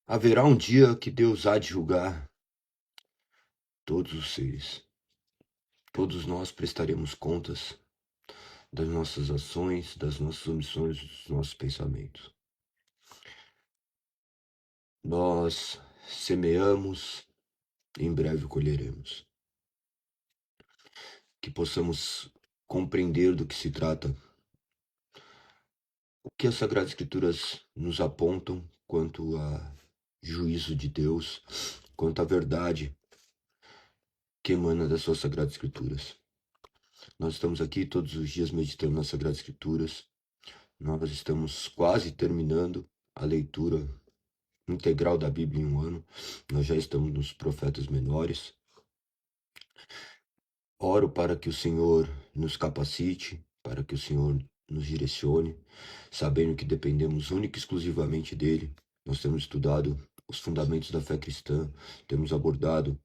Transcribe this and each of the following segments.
Haverá um dia que Deus há de julgar todos os seres. Todos nós prestaremos contas das nossas ações, das nossas omissões, dos nossos pensamentos. Nós semeamos, em breve colheremos. Que possamos compreender do que se trata, o que as Sagradas Escrituras nos apontam quanto a juízo de Deus, quanto à verdade que emana das suas Sagradas Escrituras. Nós estamos aqui todos os dias meditando nas Sagradas Escrituras. Nós estamos quase terminando a leitura integral da Bíblia em um ano. Nós já estamos nos profetas menores. Oro para que o Senhor nos capacite, para que o Senhor nos direcione, sabendo que dependemos única e exclusivamente dele. Nós temos estudado os fundamentos da fé cristã, temos abordado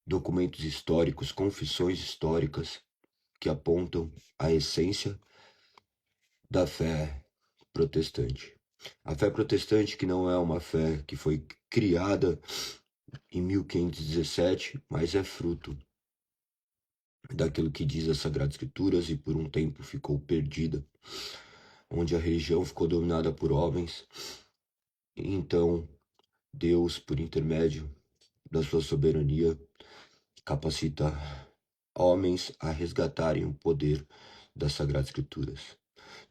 documentos históricos, confissões históricas que apontam a essência da fé protestante. A fé protestante, que não é uma fé que foi criada em 1517, mas é fruto daquilo que diz as Sagradas Escrituras e por um tempo ficou perdida, onde a religião ficou dominada por homens. E então, Deus, por intermédio da sua soberania, capacita homens a resgatarem o poder das Sagradas Escrituras.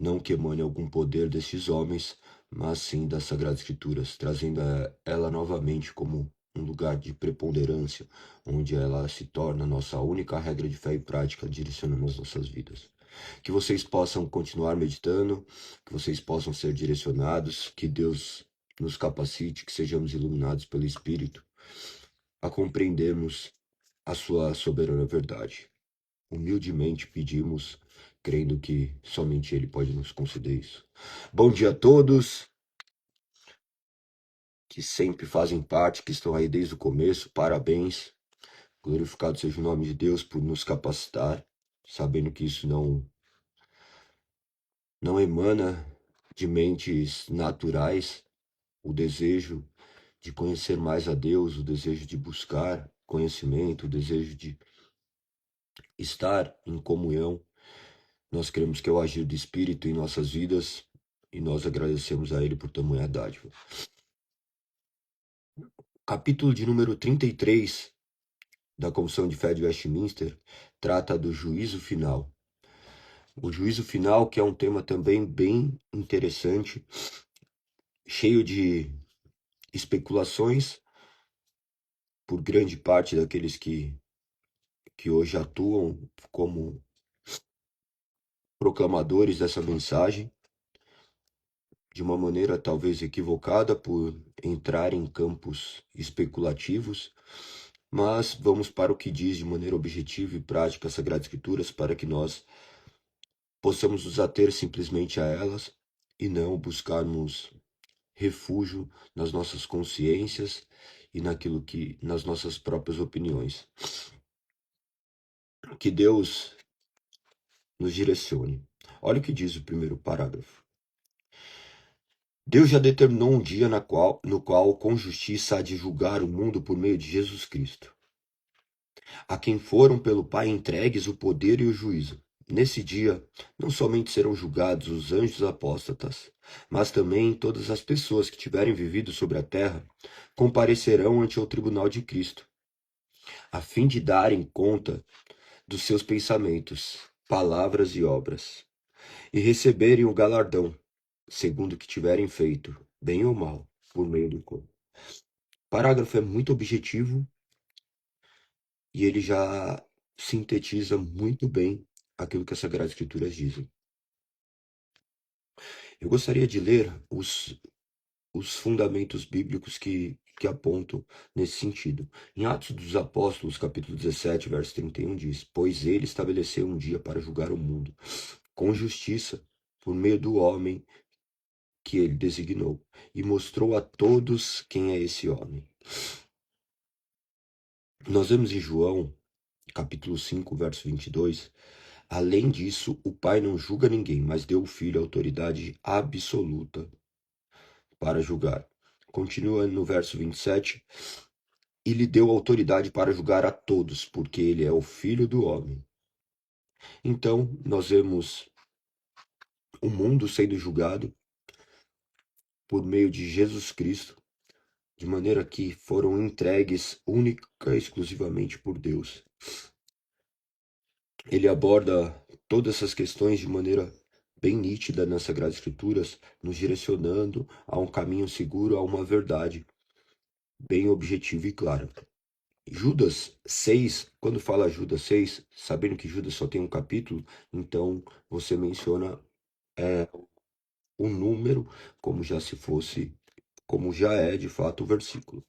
Não que emane algum poder destes homens, mas sim das Sagradas Escrituras, trazendo ela novamente como um lugar de preponderância, onde ela se torna nossa única regra de fé e prática, direcionando as nossas vidas. Que vocês possam continuar meditando, que vocês possam ser direcionados, que Deus nos capacite, que sejamos iluminados pelo Espírito, a compreendermos a sua soberana verdade. Humildemente pedimos, crendo que somente Ele pode nos conceder isso. Bom dia a todos que sempre fazem parte, que estão aí desde o começo. Parabéns. Glorificado seja o nome de Deus por nos capacitar, sabendo que isso não emana de mentes naturais, o desejo de conhecer mais a Deus, o desejo de buscar conhecimento, o desejo de estar em comunhão. Nós cremos que é o agir do Espírito em nossas vidas e nós agradecemos a Ele por tamanha dádiva. Capítulo de número 33 da Confissão de Fé de Westminster trata do juízo final. O juízo final, que é um tema também bem interessante, cheio de especulações por grande parte daqueles que hoje atuam como proclamadores dessa mensagem, de uma maneira talvez equivocada por entrar em campos especulativos, mas vamos para o que diz de maneira objetiva e prática as Sagradas Escrituras, para que nós possamos nos ater simplesmente a elas e não buscarmos refúgio nas nossas consciências e nas nossas próprias opiniões. Que Deus nos direcione. Olha o que diz o primeiro parágrafo. Deus já determinou um dia no qual com justiça há de julgar o mundo por meio de Jesus Cristo, a quem foram pelo Pai entregues o poder e o juízo. Nesse dia, não somente serão julgados os anjos apóstatas, mas também todas as pessoas que tiverem vivido sobre a terra comparecerão ante o tribunal de Cristo, a fim de darem conta dos seus pensamentos, palavras e obras, e receberem o galardão, segundo o que tiverem feito, bem ou mal, por meio do corpo. O parágrafo é muito objetivo e ele já sintetiza muito bem aquilo que as Sagradas Escrituras dizem. Eu gostaria de ler os fundamentos bíblicos que apontam nesse sentido. Em Atos dos Apóstolos, capítulo 17, verso 31, diz: Pois ele estabeleceu um dia para julgar o mundo, com justiça, por meio do homem que ele designou, e mostrou a todos quem é esse homem. Nós vemos em João, capítulo 5, verso 22, além disso, o Pai não julga ninguém, mas deu ao Filho a autoridade absoluta para julgar. Continua no verso 27, e lhe deu autoridade para julgar a todos, porque ele é o Filho do homem. Então, nós vemos o mundo sendo julgado por meio de Jesus Cristo, de maneira que foram entregues única e exclusivamente por Deus. Ele aborda todas essas questões de maneira bem nítida nas Sagradas Escrituras, nos direcionando a um caminho seguro, a uma verdade bem objetiva e clara. Judas 6, quando fala Judas 6, sabendo que Judas só tem um capítulo, então você menciona o número como já se fosse, como já é de fato o versículo.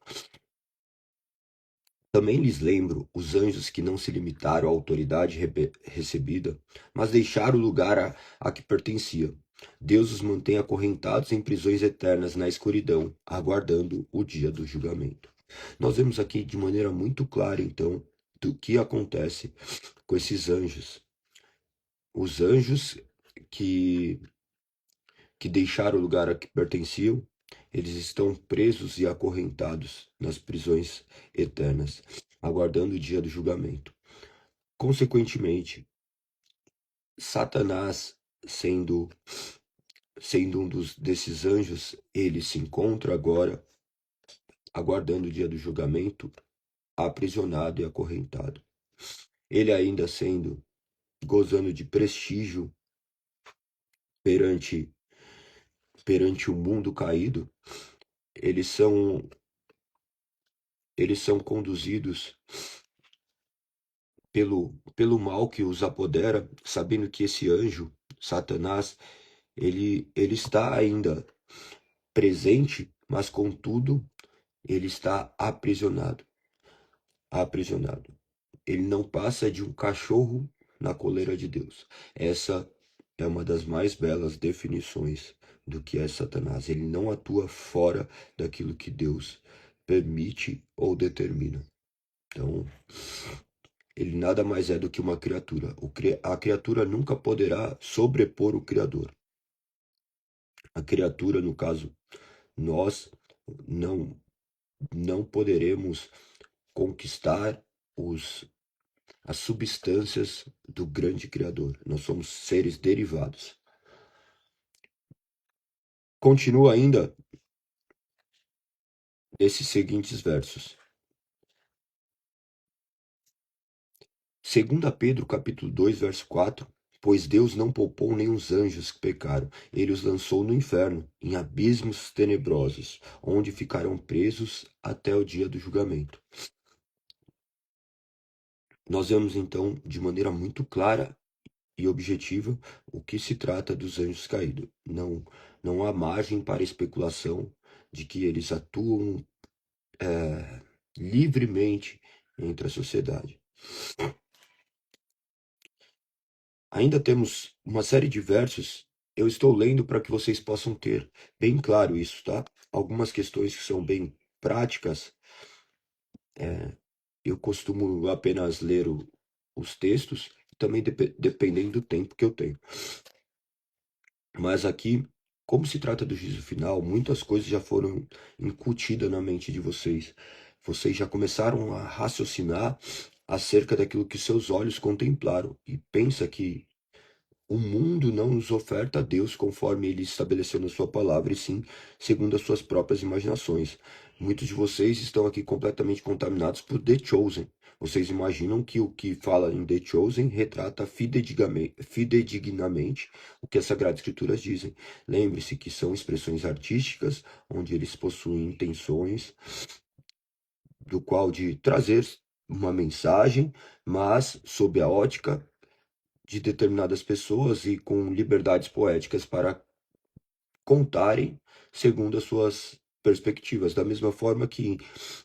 Também lhes lembro os anjos que não se limitaram à autoridade recebida, mas deixaram o lugar a que pertencia. Deus os mantém acorrentados em prisões eternas na escuridão, aguardando o dia do julgamento. Nós vemos aqui de maneira muito clara, então, do que acontece com esses anjos. Os anjos que, que deixaram o lugar a que pertenciam, eles estão presos e acorrentados nas prisões eternas, aguardando o dia do julgamento. Consequentemente, Satanás, sendo um desses anjos, ele se encontra agora aguardando o dia do julgamento, aprisionado e acorrentado. Ele ainda gozando de prestígio perante o mundo caído, eles são conduzidos pelo mal que os apodera, sabendo que esse anjo, Satanás, ele está ainda presente, mas contudo, ele está aprisionado. Aprisionado. Ele não passa de um cachorro na coleira de Deus. Essa é uma das mais belas definições do que é Satanás. Ele não atua fora daquilo que Deus permite ou determina. Então, ele nada mais é do que uma criatura. A criatura nunca poderá sobrepor o Criador. A criatura, no caso, nós não, não poderemos conquistar as substâncias do grande Criador. Nós somos seres derivados. Continua ainda esses seguintes versos. 2 Pedro capítulo 2, verso 4. Pois Deus não poupou nem os anjos que pecaram, ele os lançou no inferno, em abismos tenebrosos, onde ficarão presos até o dia do julgamento. Nós vemos então, de maneira muito clara e objetiva, o que se trata dos anjos caídos. Não há margem para especulação de que eles atuam livremente entre a sociedade. Ainda temos uma série de versos. Eu estou lendo para que vocês possam ter bem claro isso, tá? Algumas questões que são bem práticas, eu costumo apenas ler os textos, também dependendo do tempo que eu tenho. Mas aqui, como se trata do juízo final, muitas coisas já foram incutidas na mente de vocês. Vocês já começaram a raciocinar acerca daquilo que seus olhos contemplaram e pensa que o mundo não nos oferta a Deus conforme ele estabeleceu na sua palavra, e sim segundo as suas próprias imaginações. Muitos de vocês estão aqui completamente contaminados por The Chosen. Vocês imaginam que o que fala em The Chosen retrata fidedignamente o que as Sagradas Escrituras dizem. Lembre-se que são expressões artísticas, onde eles possuem intenções, do qual de trazer uma mensagem, mas sob a ótica de determinadas pessoas e com liberdades poéticas para contarem segundo as suas perspectivas. Da mesma forma que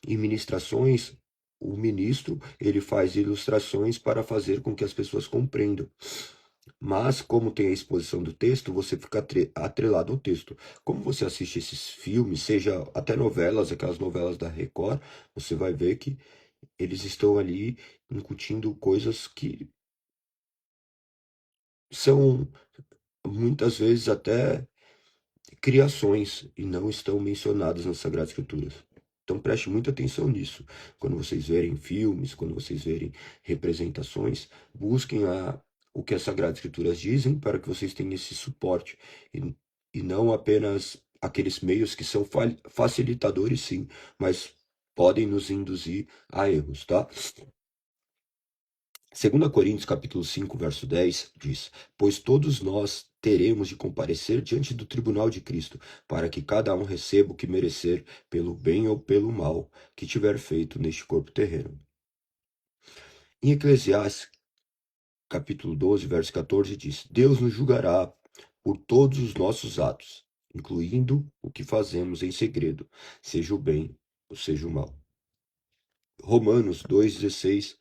em ministrações, o ministro ele faz ilustrações para fazer com que as pessoas compreendam. Mas, como tem a exposição do texto, você fica atrelado ao texto. Como você assiste esses filmes, seja até novelas, aquelas novelas da Record, você vai ver que eles estão ali incutindo coisas que são muitas vezes até criações e não estão mencionadas nas Sagradas Escrituras. Então preste muita atenção nisso. Quando vocês verem filmes, quando vocês verem representações, busquem o que as Sagradas Escrituras dizem para que vocês tenham esse suporte. E não apenas aqueles meios que são facilitadores, sim, mas podem nos induzir a erros, tá? 2 Coríntios capítulo 5, verso 10 diz: Pois todos nós teremos de comparecer diante do tribunal de Cristo, para que cada um receba o que merecer, pelo bem ou pelo mal que tiver feito neste corpo terreno. Em Eclesiastes capítulo 12, verso 14 diz: Deus nos julgará por todos os nossos atos, incluindo o que fazemos em segredo, seja o bem ou seja o mal. Romanos 2,16.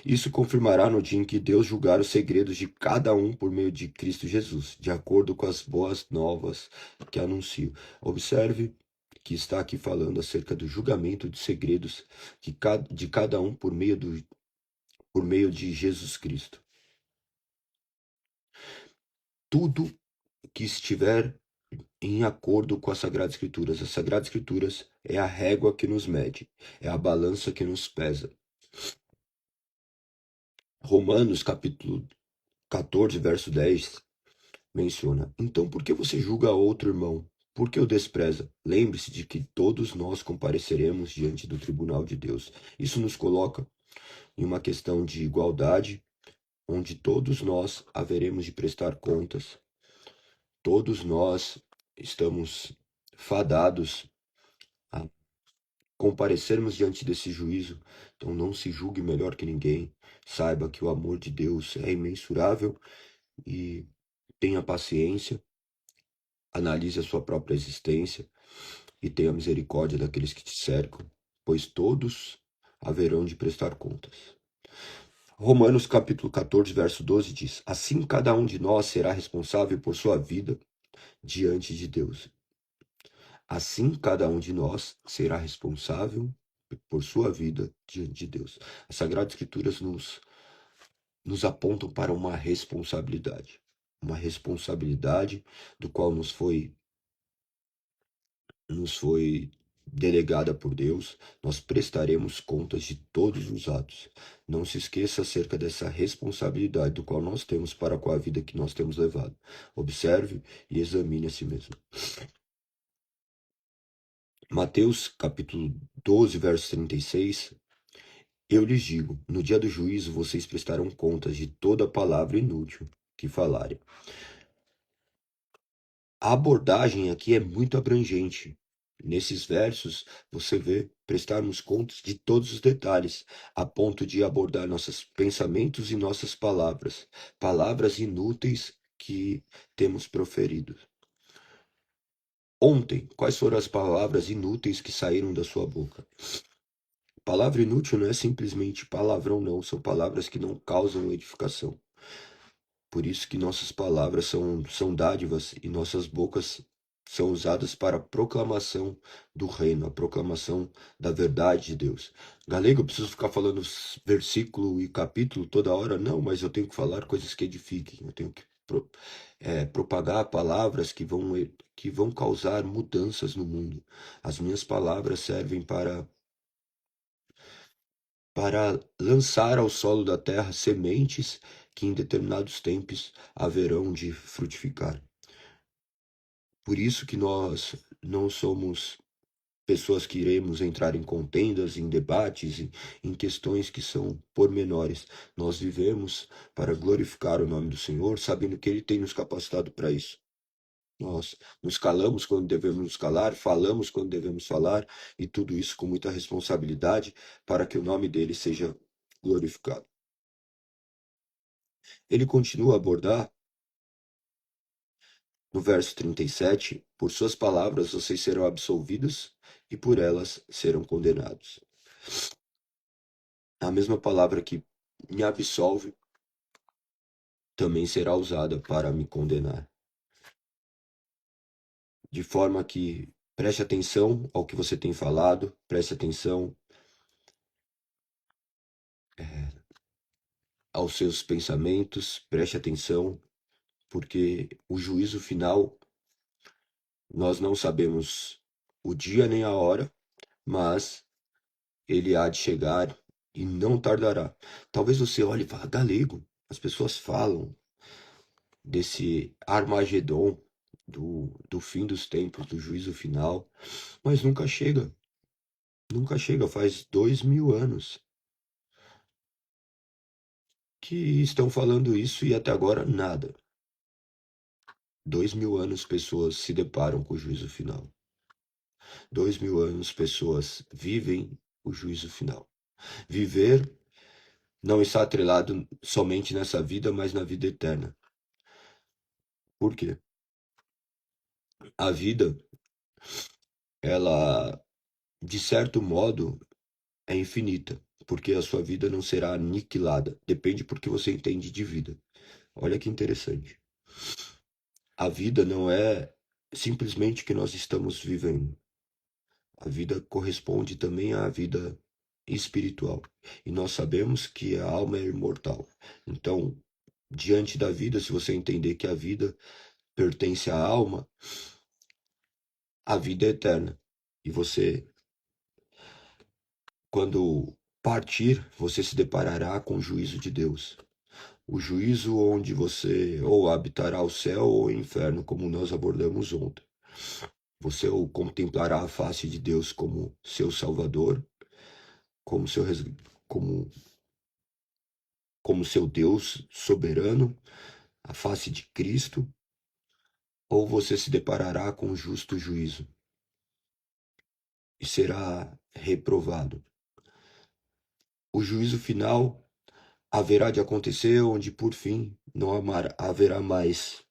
Isso confirmará no dia em que Deus julgar os segredos de cada um por meio de Cristo Jesus, de acordo com as boas novas que anuncio. Observe que está aqui falando acerca do julgamento de segredos de cada um por meio de Jesus Cristo. Tudo que estiver em acordo com as Sagradas Escrituras. As Sagradas Escrituras é a régua que nos mede, é a balança que nos pesa. Romanos capítulo 14, verso 10 menciona: Então por que você julga outro irmão? Por que o despreza? Lembre-se de que todos nós compareceremos diante do tribunal de Deus. Isso nos coloca em uma questão de igualdade, onde todos nós haveremos de prestar contas. Todos nós estamos fadados a comparecermos diante desse juízo. Então não se julgue melhor que ninguém. Saiba que o amor de Deus é imensurável e tenha paciência, analise a sua própria existência e tenha misericórdia daqueles que te cercam, pois todos haverão de prestar contas. Romanos capítulo 14, verso 12 diz: Assim cada um de nós será responsável por sua vida diante de Deus. Assim cada um de nós será responsável por sua vida diante de Deus. As Sagradas Escrituras nos apontam para uma responsabilidade do qual nos foi delegada por Deus. Nós prestaremos contas de todos os atos. Não se esqueça acerca dessa responsabilidade do qual nós temos para com a vida que nós temos levado. Observe e examine a si mesmo. Mateus capítulo 12, verso 36. Eu lhes digo, no dia do juízo vocês prestarão contas de toda palavra inútil que falarem. A abordagem aqui é muito abrangente. Nesses versos, você vê prestarmos contas de todos os detalhes, a ponto de abordar nossos pensamentos e nossas palavras, palavras inúteis que temos proferido. Ontem, quais foram as palavras inúteis que saíram da sua boca? Palavra inútil não é simplesmente palavrão, não, são palavras que não causam edificação. Por isso que nossas palavras são dádivas e nossas bocas são usadas para a proclamação do reino, a proclamação da verdade de Deus. Galego, eu preciso ficar falando versículo e capítulo toda hora? Não, mas eu tenho que falar coisas que edifiquem. Eu tenho que propagar palavras que vão causar mudanças no mundo. As minhas palavras servem para lançar ao solo da terra sementes que em determinados tempos haverão de frutificar. Por isso que nós não somos pessoas que iremos entrar em contendas, em debates, em questões que são pormenores. Nós vivemos para glorificar o nome do Senhor, sabendo que Ele tem nos capacitado para isso. Nós nos calamos quando devemos nos calar, falamos quando devemos falar, e tudo isso com muita responsabilidade para que o nome dele seja glorificado. Ele continua a abordar no verso 37, por suas palavras vocês serão absolvidos e por elas serão condenados. A mesma palavra que me absolve também será usada para me condenar. De forma que preste atenção ao que você tem falado, preste atenção aos seus pensamentos, preste atenção, porque o juízo final Nós não sabemos o dia nem a hora, mas ele há de chegar e não tardará. Talvez você olhe e fale, Galego, as pessoas falam desse Armagedon, do fim dos tempos, do juízo final, mas nunca chega. Nunca chega. Faz 2000 anos que estão falando isso e até agora nada. 2000 anos pessoas se deparam com o juízo final. 2000 anos pessoas vivem o juízo final. Viver não está atrelado somente nessa vida, mas na vida eterna. Por quê? A vida, ela, de certo modo, é infinita, porque a sua vida não será aniquilada. Depende porque você entende de vida. Olha que interessante. A vida não é simplesmente o que nós estamos vivendo. A vida corresponde também à vida espiritual. E nós sabemos que a alma é imortal. Então, diante da vida, se você entender que a vida pertence à alma, a vida é eterna. E você, quando partir, você se deparará com o juízo de Deus. O juízo onde você ou habitará o céu ou o inferno, como nós abordamos ontem. Você ou contemplará a face de Deus como seu Salvador, como seu, como, como seu Deus soberano, a face de Cristo, ou você se deparará com o justo juízo e será reprovado. O juízo final haverá de acontecer, onde por fim não haverá mais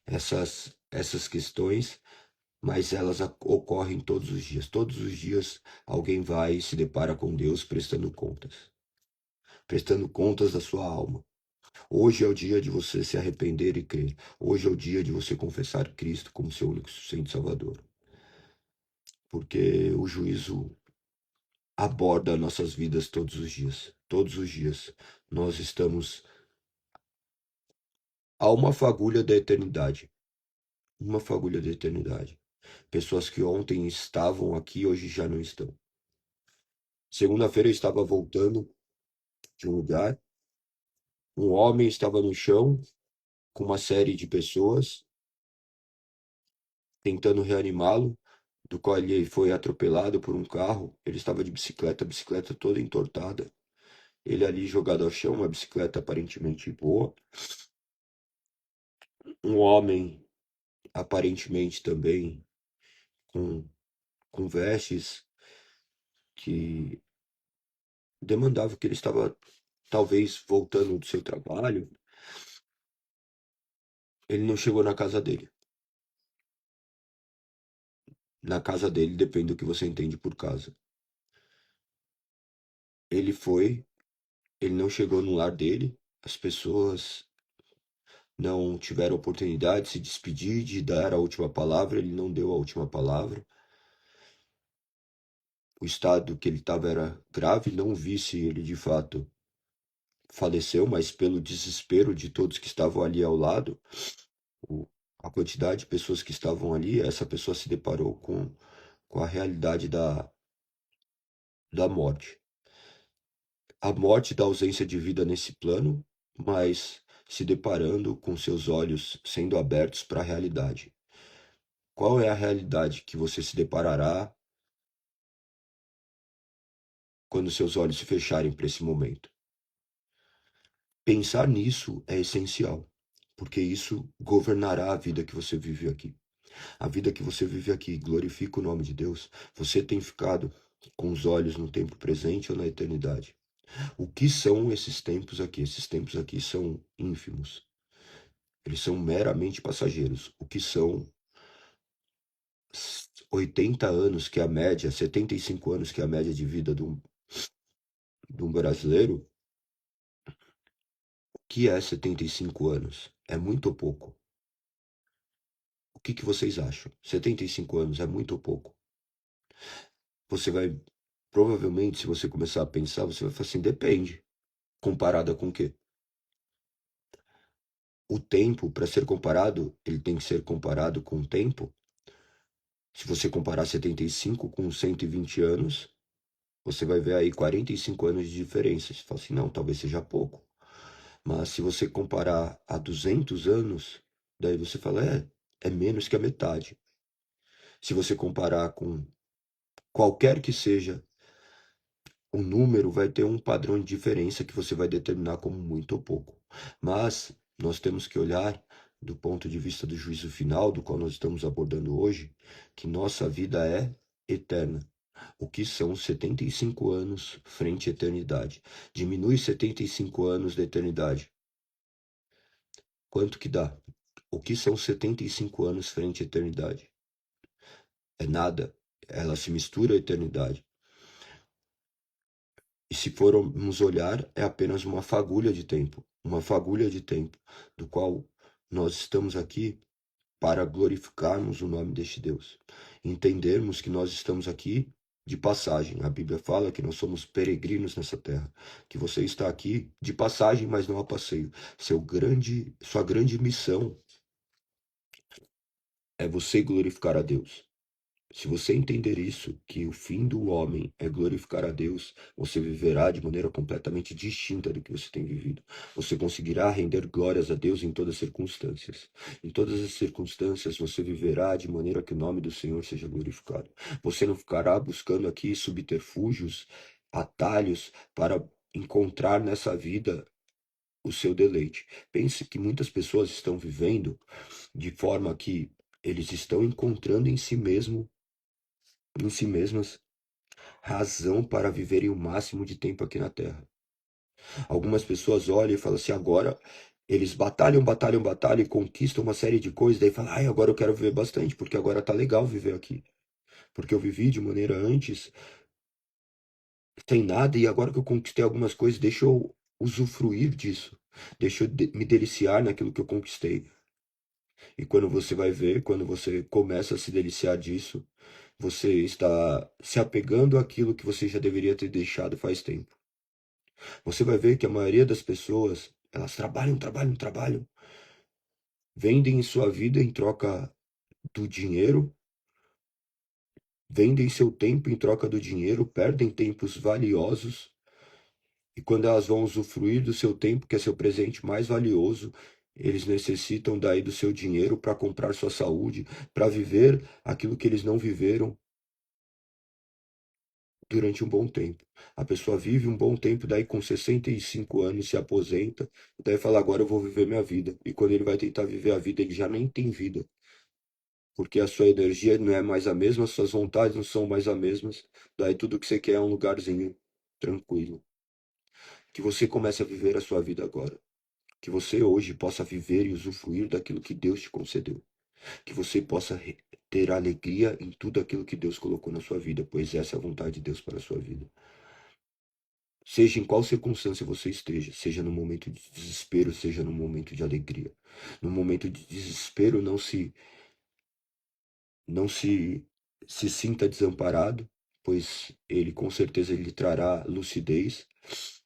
essas questões, mas elas ocorrem todos os dias. Todos os dias alguém vai e se depara com Deus prestando contas da sua alma. Hoje é o dia de você se arrepender e crer. Hoje é o dia de você confessar Cristo como seu único e suficiente Salvador. Porque o juízo aborda nossas vidas todos os dias. Todos os dias. Nós estamos a uma fagulha da eternidade. Uma fagulha da eternidade. Pessoas que ontem estavam aqui, hoje já não estão. Segunda-feira eu estava voltando de um lugar. Um homem estava no chão com uma série de pessoas tentando reanimá-lo, do qual ele foi atropelado por um carro. Ele estava de bicicleta, a bicicleta toda entortada. Ele ali jogado ao chão, uma bicicleta aparentemente boa. Um homem aparentemente também com, com vestes que demandava que ele estava talvez voltando do seu trabalho. Ele não chegou na casa dele. Na casa dele depende do que você entende por casa. Ele foi, ele não chegou no lar dele, as pessoas não tiveram oportunidade de se despedir, de dar a última palavra, ele não deu a última palavra. O estado que ele estava era grave, não vi se ele de fato faleceu, mas pelo desespero de todos que estavam ali ao lado, a quantidade de pessoas que estavam ali, essa pessoa se deparou com a realidade da morte. A morte da ausência de vida nesse plano, mas se deparando com seus olhos sendo abertos para a realidade. Qual é a realidade que você se deparará quando seus olhos se fecharem para esse momento? Pensar nisso é essencial, porque isso governará a vida que você vive aqui. A vida que você vive aqui glorifica o nome de Deus. Você tem ficado com os olhos no tempo presente ou na eternidade? O que são esses tempos aqui? Esses tempos aqui são ínfimos. Eles são meramente passageiros. O que são 80 anos, que é a média, 75 anos, que é a média de vida de um brasileiro? O que é 75 anos? É muito ou pouco? O que vocês acham? 75 anos é muito ou pouco? Você vai, provavelmente, se você começar a pensar, você vai falar assim, depende. Comparada com o quê? O tempo, para ser comparado, ele tem que ser comparado com o tempo Se você comparar 75 com 120 anos, você vai ver aí 45 anos de diferença. Você fala assim, não, talvez seja pouco. Mas se você comparar a 200 anos, daí você fala, é menos que a metade. Se você comparar com qualquer que seja o número, vai ter um padrão de diferença que você vai determinar como muito ou pouco. Mas nós temos que olhar do ponto de vista do juízo final, do qual nós estamos abordando hoje, que nossa vida é eterna. O que são 75 anos frente à eternidade? Diminui 75 anos da eternidade. Quanto que dá? O que são 75 anos frente à eternidade? É nada. Ela se mistura à eternidade. E se formos olhar, é apenas uma fagulha de tempo, do qual nós estamos aqui para glorificarmos o nome deste Deus. Entendermos que nós estamos aqui de passagem. A Bíblia fala que nós somos peregrinos nessa terra, que você está aqui de passagem, mas não a passeio. Sua grande missão é você glorificar a Deus. Se você entender isso, que o fim do homem é glorificar a Deus, você viverá de maneira completamente distinta do que você tem vivido. Você conseguirá render glórias a Deus em todas as circunstâncias. Em todas as circunstâncias, você viverá de maneira que o nome do Senhor seja glorificado. Você não ficará buscando aqui subterfúgios, atalhos para encontrar nessa vida o seu deleite. Pense que muitas pessoas estão vivendo de forma que eles estão encontrando em si mesmas, razão para viverem o máximo de tempo aqui na Terra. Algumas pessoas olham e falam assim, agora eles batalham, batalham, batalham e conquistam uma série de coisas, daí falam, ai, agora eu quero viver bastante, porque agora tá legal viver aqui. Porque eu vivi de maneira antes sem nada e agora que eu conquistei algumas coisas, deixa eu usufruir disso. Deixa eu me deliciar naquilo que eu conquistei. E quando você vai ver, quando você começa a se deliciar disso, você está se apegando àquilo que você já deveria ter deixado faz tempo. Você vai ver que a maioria das pessoas, elas trabalham, trabalham, trabalham, vendem sua vida em troca do dinheiro, vendem seu tempo em troca do dinheiro, perdem tempos valiosos, e quando elas vão usufruir do seu tempo, que é seu presente mais valioso, eles necessitam daí do seu dinheiro para comprar sua saúde, para viver aquilo que eles não viveram durante um bom tempo. A pessoa vive um bom tempo, daí com 65 anos se aposenta, daí fala, agora eu vou viver minha vida. E quando ele vai tentar viver a vida, ele já nem tem vida. Porque a sua energia não é mais a mesma, as suas vontades não são mais as mesmas. Daí tudo que você quer é um lugarzinho tranquilo. Que você comece a viver a sua vida agora. Que você hoje possa viver e usufruir daquilo que Deus te concedeu. Que você possa ter alegria em tudo aquilo que Deus colocou na sua vida, pois essa é a vontade de Deus para a sua vida. Seja em qual circunstância você esteja, seja no momento de desespero, seja no momento de alegria. No momento de desespero, não se sinta desamparado, pois ele com certeza lhe trará lucidez.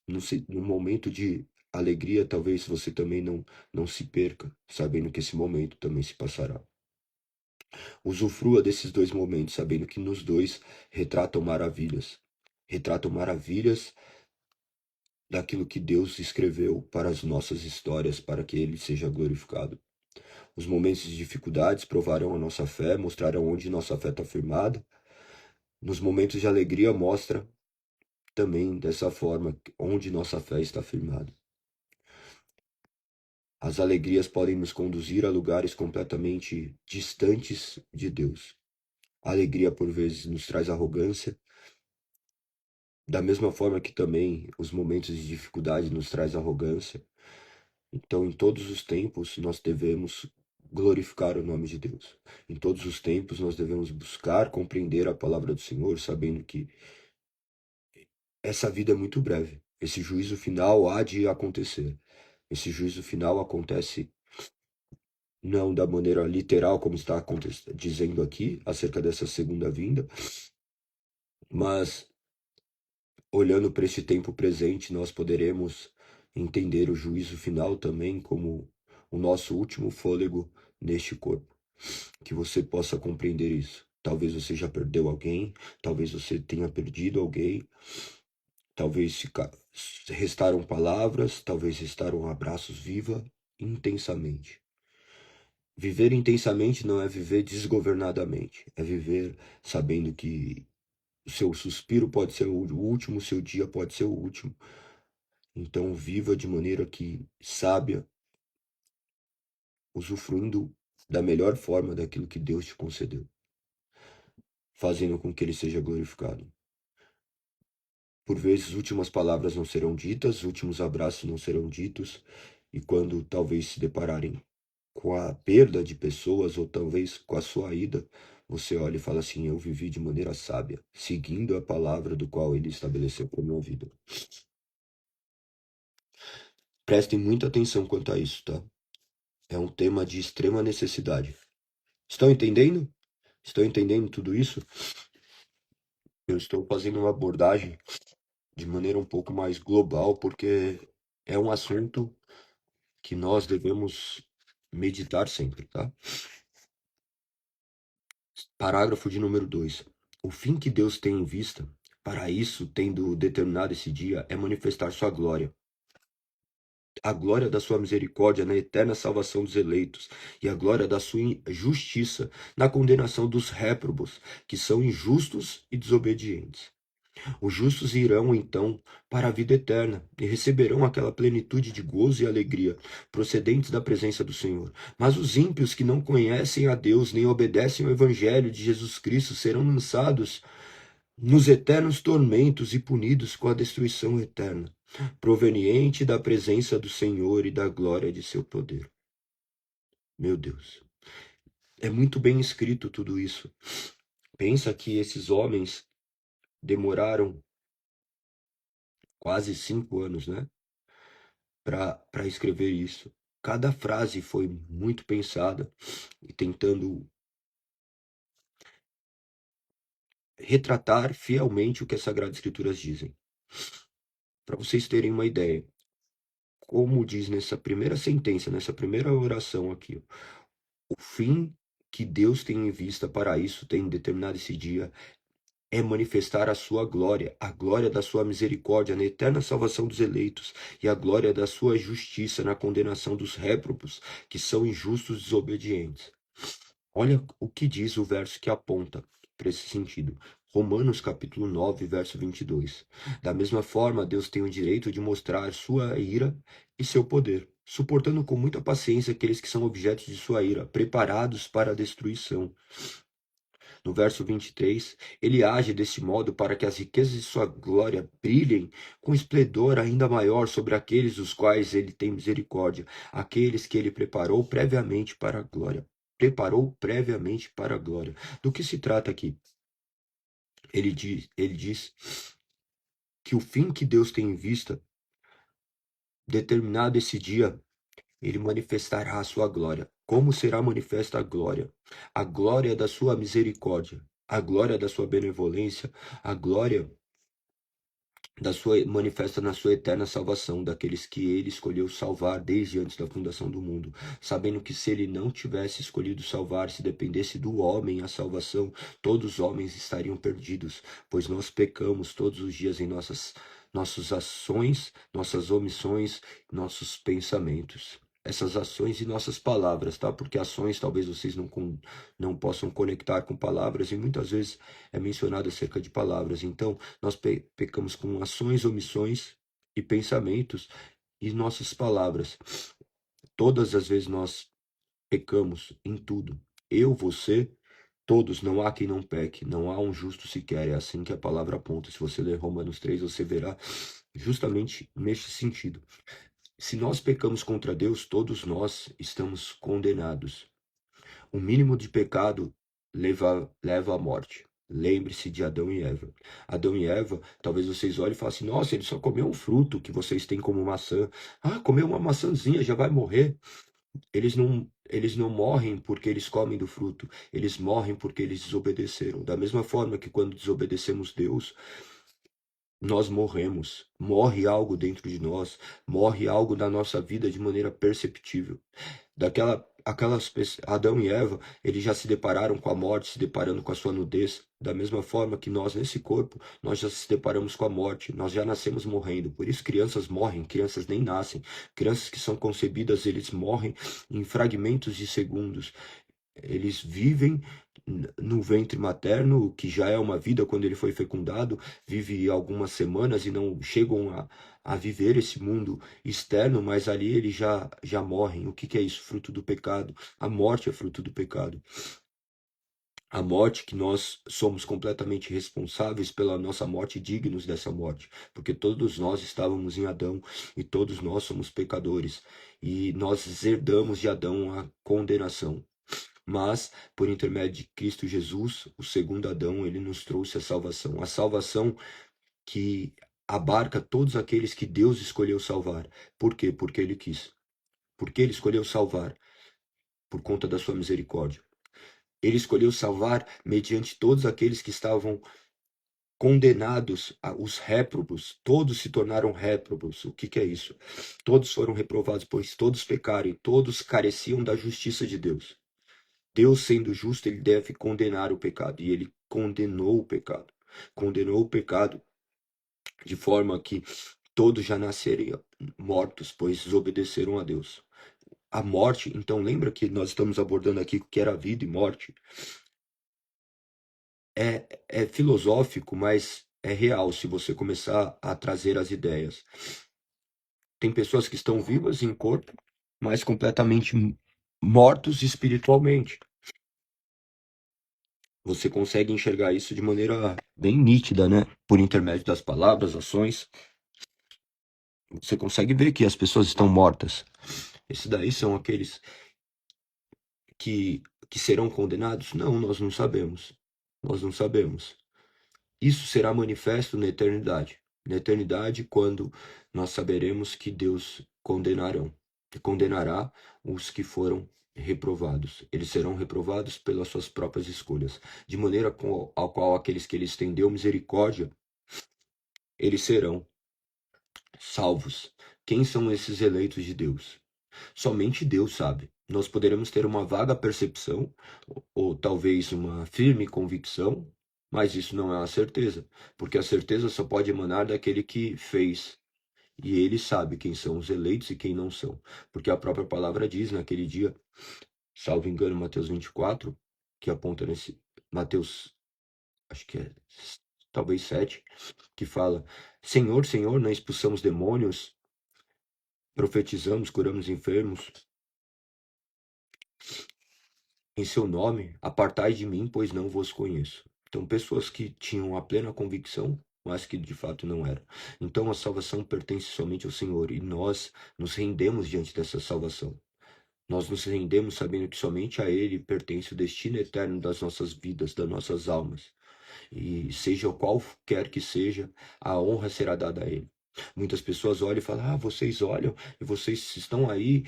No momento de alegria, talvez você também não se perca, sabendo que esse momento também se passará. Usufrua desses dois momentos, sabendo que nos dois retratam maravilhas. Retratam maravilhas daquilo que Deus escreveu para as nossas histórias, para que Ele seja glorificado. Os momentos de dificuldades provarão a nossa fé, mostrarão onde nossa fé está firmada. Nos momentos de alegria, mostra também dessa forma onde nossa fé está firmada. As alegrias podem nos conduzir a lugares completamente distantes de Deus. A alegria, por vezes, nos traz arrogância, da mesma forma que também os momentos de dificuldade nos traz arrogância. Então, em todos os tempos, nós devemos glorificar o nome de Deus. Em todos os tempos, nós devemos buscar compreender a palavra do Senhor, sabendo que essa vida é muito breve. Esse juízo final há de acontecer. Esse juízo final acontece não da maneira literal, como está dizendo aqui, acerca dessa segunda vinda, mas olhando para este tempo presente, nós poderemos entender o juízo final também como o nosso último fôlego neste corpo. Que você possa compreender isso. Talvez você já perdeu alguém, talvez você tenha perdido alguém, talvez restaram palavras, talvez restaram abraços. Viva intensamente. Viver intensamente não é viver desgovernadamente, é viver sabendo que o seu suspiro pode ser o último, o seu dia pode ser o último. Então viva de maneira que sábia, usufruindo da melhor forma daquilo que Deus te concedeu, fazendo com que ele seja glorificado. Por vezes, últimas palavras não serão ditas, últimos abraços não serão ditos, e quando talvez se depararem com a perda de pessoas, ou talvez com a sua ida, você olha e fala assim: eu vivi de maneira sábia, seguindo a palavra do qual ele estabeleceu para a minha vida. Prestem muita atenção quanto a isso, tá? É um tema de extrema necessidade. Estão entendendo? Estão entendendo tudo isso? Eu estou fazendo uma abordagem de maneira um pouco mais global, porque é um assunto que nós devemos meditar sempre, tá? Parágrafo de número 2. O fim que Deus tem em vista, para isso, tendo determinado esse dia, é manifestar sua glória. A glória da sua misericórdia na eterna salvação dos eleitos, e a glória da sua justiça na condenação dos réprobos, que são injustos e desobedientes. Os justos irão, então, para a vida eterna e receberão aquela plenitude de gozo e alegria procedentes da presença do Senhor. Mas os ímpios que não conhecem a Deus nem obedecem ao Evangelho de Jesus Cristo serão lançados nos eternos tormentos e punidos com a destruição eterna, proveniente da presença do Senhor e da glória de seu poder. Meu Deus, é muito bem escrito tudo isso. Pensa que esses homens demoraram quase 5 anos, né, para escrever isso. Cada frase foi muito pensada e tentando retratar fielmente o que as Sagradas Escrituras dizem. Para vocês terem uma ideia, como diz nessa primeira sentença, nessa primeira oração aqui, o fim que Deus tem em vista para isso, tem determinado esse dia, é manifestar a sua glória, a glória da sua misericórdia na eterna salvação dos eleitos e a glória da sua justiça na condenação dos réprobos, que são injustos e desobedientes. Olha o que diz o verso que aponta para esse sentido. Romanos capítulo 9, verso 22. Da mesma forma, Deus tem o direito de mostrar sua ira e seu poder, suportando com muita paciência aqueles que são objetos de sua ira, preparados para a destruição. No verso 23, ele age desse modo para que as riquezas de sua glória brilhem com esplendor ainda maior sobre aqueles dos quais ele tem misericórdia, aqueles que ele preparou previamente para a glória. Preparou previamente para a glória. Do que se trata aqui? Ele diz que o fim que Deus tem em vista, determinado esse dia, ele manifestará a sua glória. Como será manifesta a glória? A glória da sua misericórdia, a glória da sua benevolência, a glória da sua manifesta na sua eterna salvação daqueles que ele escolheu salvar desde antes da fundação do mundo, sabendo que se ele não tivesse escolhido salvar, se dependesse do homem a salvação, todos os homens estariam perdidos, pois nós pecamos todos os dias em nossas ações, nossas omissões, nossos pensamentos. Essas ações e nossas palavras, tá? Porque ações talvez vocês não possam conectar com palavras, e muitas vezes é mencionado acerca de palavras. Então, nós pecamos com ações, omissões e pensamentos e nossas palavras. Todas as vezes nós pecamos em tudo. Eu, você, todos, não há quem não peque, não há um justo sequer. É assim que a palavra aponta. Se você ler Romanos 3, você verá justamente neste sentido. Se nós pecamos contra Deus, todos nós estamos condenados. O mínimo de pecado leva à morte. Lembre-se de Adão e Eva. Adão e Eva, talvez vocês olhem e falem assim: nossa, ele só comeu um fruto que vocês têm como maçã. Ah, comeu uma maçãzinha, já vai morrer. Eles não morrem porque eles comem do fruto. Eles morrem porque eles desobedeceram. Da mesma forma que quando desobedecemos Deus, nós morremos. Morre algo dentro de nós. Morre algo na nossa vida de maneira perceptível. Adão e Eva, eles já se depararam com a morte, se deparando com a sua nudez, da mesma forma que nós, nesse corpo, nós já se deparamos com a morte, nós já nascemos morrendo. Por isso crianças morrem, crianças nem nascem. Crianças que são concebidas, eles morrem em fragmentos de segundos. Eles vivem no ventre materno, que já é uma vida quando ele foi fecundado, vive algumas semanas e não chegam a viver esse mundo externo, mas ali eles já morrem. O que que é isso? Fruto do pecado. A morte é fruto do pecado. A morte que nós somos completamente responsáveis pela nossa morte, dignos dessa morte, porque todos nós estávamos em Adão e todos nós somos pecadores e nós herdamos de Adão a condenação. Mas, por intermédio de Cristo Jesus, o segundo Adão, ele nos trouxe a salvação que abarca todos aqueles que Deus escolheu salvar. Por quê? Porque ele quis. Porque ele escolheu salvar por conta da sua misericórdia. Ele escolheu salvar mediante todos aqueles que estavam condenados, os réprobos, todos se tornaram réprobos. O que que é isso? Todos foram reprovados, pois todos pecaram e todos careciam da justiça de Deus. Deus, sendo justo, ele deve condenar o pecado, e ele condenou o pecado. Condenou o pecado de forma que todos já nasceriam mortos, pois desobedeceram a Deus. A morte, então lembra que nós estamos abordando aqui o que era vida e morte? É filosófico, mas é real se você começar a trazer as ideias. Tem pessoas que estão vivas em corpo, mas completamente mortos espiritualmente. Você consegue enxergar isso de maneira bem nítida, né? Por intermédio das palavras, ações. Você consegue ver que as pessoas estão mortas. Esses daí são aqueles que serão condenados? Não, nós não sabemos. Nós não sabemos. Isso será manifesto na eternidade. Na eternidade, quando nós saberemos que Deus condenará os que foram reprovados. Eles serão reprovados pelas suas próprias escolhas, de maneira ao qual aqueles que ele estendeu misericórdia, eles serão salvos. Quem são esses eleitos de Deus? Somente Deus sabe. Nós poderemos ter uma vaga percepção, ou talvez uma firme convicção, mas isso não é uma certeza, porque a certeza só pode emanar daquele que fez. E ele sabe quem são os eleitos e quem não são. Porque a própria palavra diz naquele dia, salvo engano, Mateus 24, que aponta nesse Mateus, acho que é talvez 7, que fala: Senhor, Senhor, não expulsamos demônios, profetizamos, curamos enfermos em seu nome, apartai de mim, pois não vos conheço. Então, pessoas que tinham a plena convicção, mas que de fato não eram. Então, a salvação pertence somente ao Senhor e nós nos rendemos diante dessa salvação. Nós nos rendemos sabendo que somente a Ele pertence o destino eterno das nossas vidas, das nossas almas. E seja qual quer que seja, a honra será dada a Ele. Muitas pessoas olham e falam: ah, vocês olham e vocês estão aí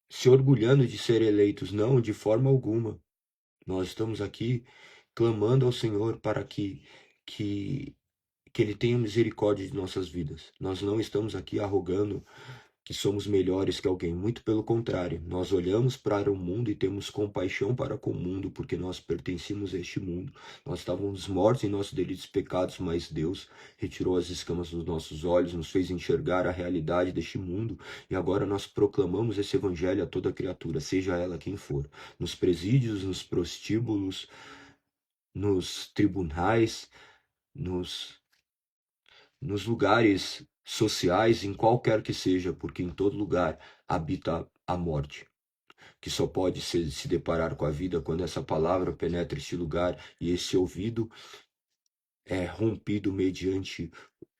se orgulhando de ser eleitos. Não, de forma alguma. Nós estamos aqui clamando ao Senhor para que, que Ele tenha misericórdia de nossas vidas. Nós não estamos aqui arrogando que somos melhores que alguém. Muito pelo contrário, nós olhamos para o mundo e temos compaixão para com o mundo, porque nós pertencemos a este mundo. Nós estávamos mortos em nossos delitos e pecados, mas Deus retirou as escamas dos nossos olhos, nos fez enxergar a realidade deste mundo, e agora nós proclamamos esse evangelho a toda criatura, seja ela quem for, nos presídios, nos prostíbulos, nos tribunais, nos lugares sociais, em qualquer que seja, porque em todo lugar habita a morte, que só pode se deparar com a vida quando essa palavra penetra este lugar e esse ouvido é rompido mediante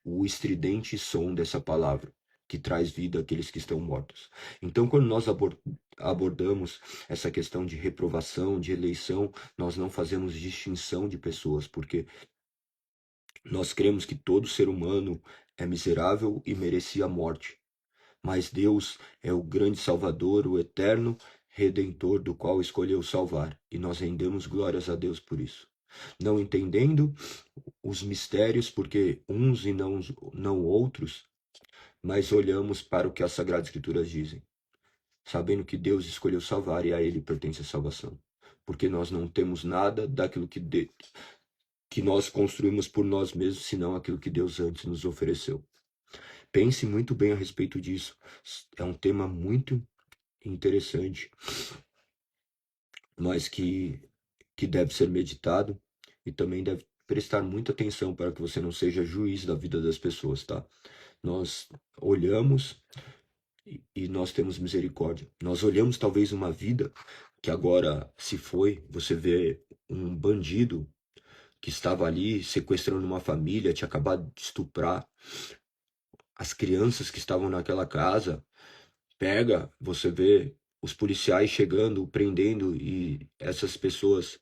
o estridente som dessa palavra, que traz vida àqueles que estão mortos. Então, quando nós abordamos essa questão de reprovação, de eleição, nós não fazemos distinção de pessoas, porque nós cremos que todo ser humano é miserável e merecia a morte. Mas Deus é o grande Salvador, o eterno Redentor, do qual escolheu salvar. E nós rendemos glórias a Deus por isso. Não entendendo os mistérios, porque uns e não outros, mas olhamos para o que as Sagradas Escrituras dizem. sabendo que Deus escolheu salvar e a Ele pertence a salvação. Porque nós não temos nada daquilo que nós construímos por nós mesmos, senão aquilo que Deus antes nos ofereceu. Pense muito bem a respeito disso. É um tema muito interessante, mas que deve ser meditado e também deve prestar muita atenção para que você não seja juiz da vida das pessoas, tá? Nós olhamos e nós temos misericórdia. Nós olhamos talvez uma vida que agora se foi, você vê um bandido que estava ali sequestrando uma família, tinha acabado de estuprar as crianças que estavam naquela casa, pega, você vê os policiais chegando, prendendo e essas pessoas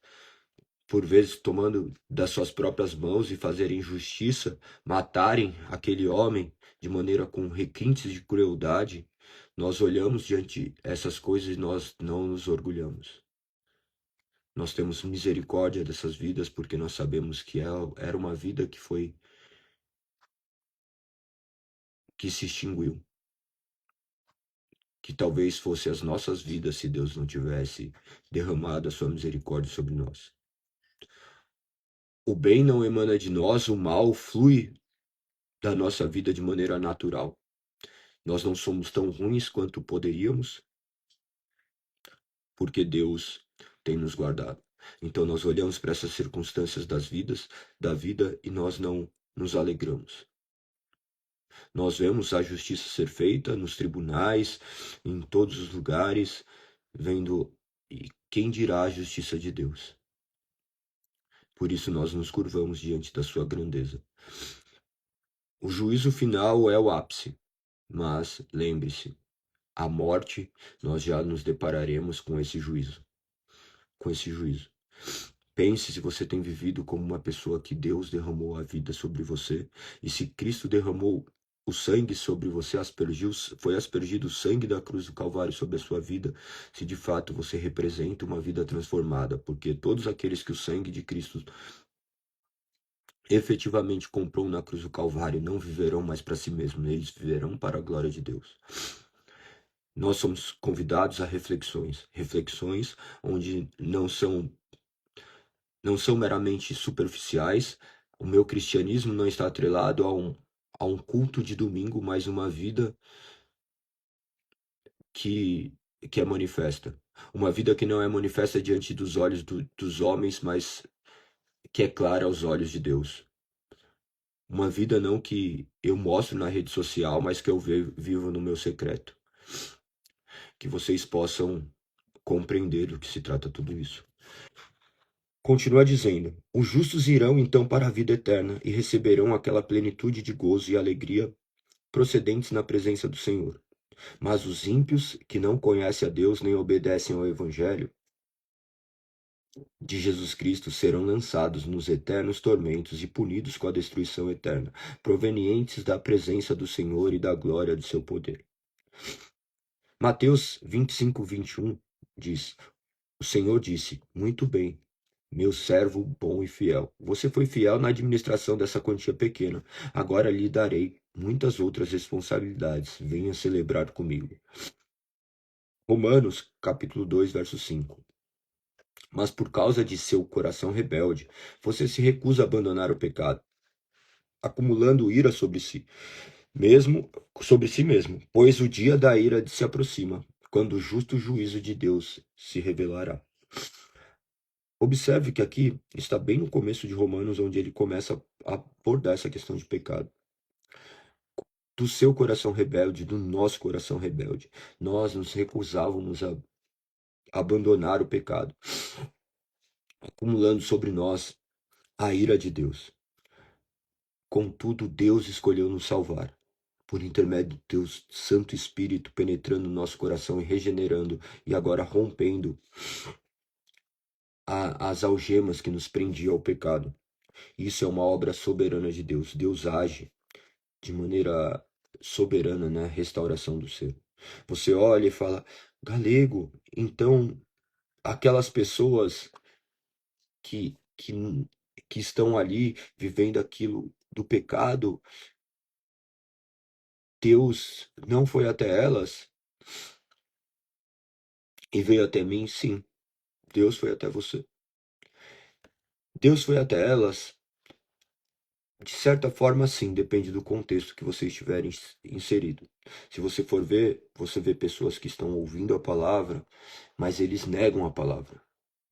por vezes tomando das suas próprias mãos e fazerem justiça, matarem aquele homem de maneira com requintes de crueldade, nós olhamos diante essas coisas e nós não nos orgulhamos. Nós temos misericórdia dessas vidas porque nós sabemos que era uma vida que se extinguiu. Que talvez fosse as nossas vidas se Deus não tivesse derramado a sua misericórdia sobre nós. O bem não emana de nós, o mal flui da nossa vida de maneira natural. Nós não somos tão ruins quanto poderíamos, porque Deus tem nos guardado. Então nós olhamos para essas circunstâncias da vida e nós não nos alegramos. Nós vemos a justiça ser feita nos tribunais, em todos os lugares, vendo e quem dirá a justiça de Deus. Por isso nós nos curvamos diante da sua grandeza. O juízo final é o ápice, mas lembre-se, a morte, nós já nos depararemos com esse juízo. Com esse juízo. Pense se você tem vivido como uma pessoa que Deus derramou a vida sobre você, e se Cristo derramou o sangue sobre você, foi aspergido o sangue da cruz do Calvário sobre a sua vida, se de fato você representa uma vida transformada, porque todos aqueles que o sangue de Cristo efetivamente comprou na cruz do Calvário não viverão mais para si mesmos, eles viverão para a glória de Deus. Nós somos convidados a reflexões onde não são meramente superficiais. O meu cristianismo não está atrelado a um culto de domingo, mas uma vida que é manifesta. Uma vida que não é manifesta diante dos olhos dos homens, mas que é clara aos olhos de Deus. Uma vida não que eu mostro na rede social, mas que eu vivo no meu secreto. Que vocês possam compreender do que se trata tudo isso. Continua dizendo: os justos irão então para a vida eterna e receberão aquela plenitude de gozo e alegria procedentes na presença do Senhor. Mas os ímpios, que não conhecem a Deus nem obedecem ao Evangelho de Jesus Cristo, serão lançados nos eternos tormentos e punidos com a destruição eterna, provenientes da presença do Senhor e da glória do seu poder. Mateus 25, 21 diz: o Senhor disse: muito bem, meu servo bom e fiel. Você foi fiel na administração dessa quantia pequena. Agora lhe darei muitas outras responsabilidades. Venha celebrar comigo. Romanos, capítulo 2, verso 5. Mas por causa de seu coração rebelde, você se recusa a abandonar o pecado, acumulando ira sobre si mesmo, pois o dia da ira se aproxima, quando o justo juízo de Deus se revelará. Observe que aqui está bem no começo de Romanos, onde ele começa a abordar essa questão de pecado. Do seu coração rebelde, do nosso coração rebelde. Nós nos recusávamos a abandonar o pecado, acumulando sobre nós a ira de Deus. Contudo, Deus escolheu nos salvar, por intermédio do teu Santo Espírito penetrando no nosso coração e regenerando, e agora rompendo as algemas que nos prendiam ao pecado. Isso é uma obra soberana de Deus. Deus age de maneira soberana na restauração do ser. Você olha e fala: Galego, então aquelas pessoas que, que, que estão ali vivendo aquilo do pecado, Deus não foi até elas? e veio até mim, sim, Deus foi até você. Deus foi até elas, de certa forma, sim, depende do contexto que você estiver inserido. Se você for ver, você vê pessoas que estão ouvindo a palavra, mas eles negam a palavra.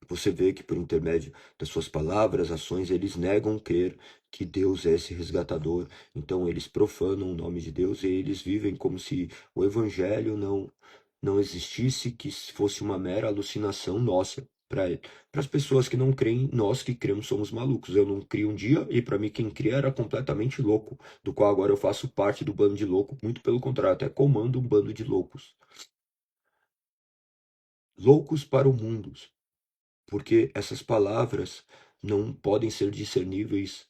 Você vê que por intermédio das suas palavras, ações, eles negam crer que Deus é esse resgatador. Então eles profanam o nome de Deus e eles vivem como se o evangelho não existisse, que fosse uma mera alucinação nossa. Para as pessoas que não creem, nós que cremos somos malucos. Eu não crio um dia e para mim quem cria era completamente louco, do qual agora eu faço parte do bando de loucos, muito pelo contrário, até comando um bando de loucos. Loucos para o mundo, porque essas palavras não podem ser discerníveis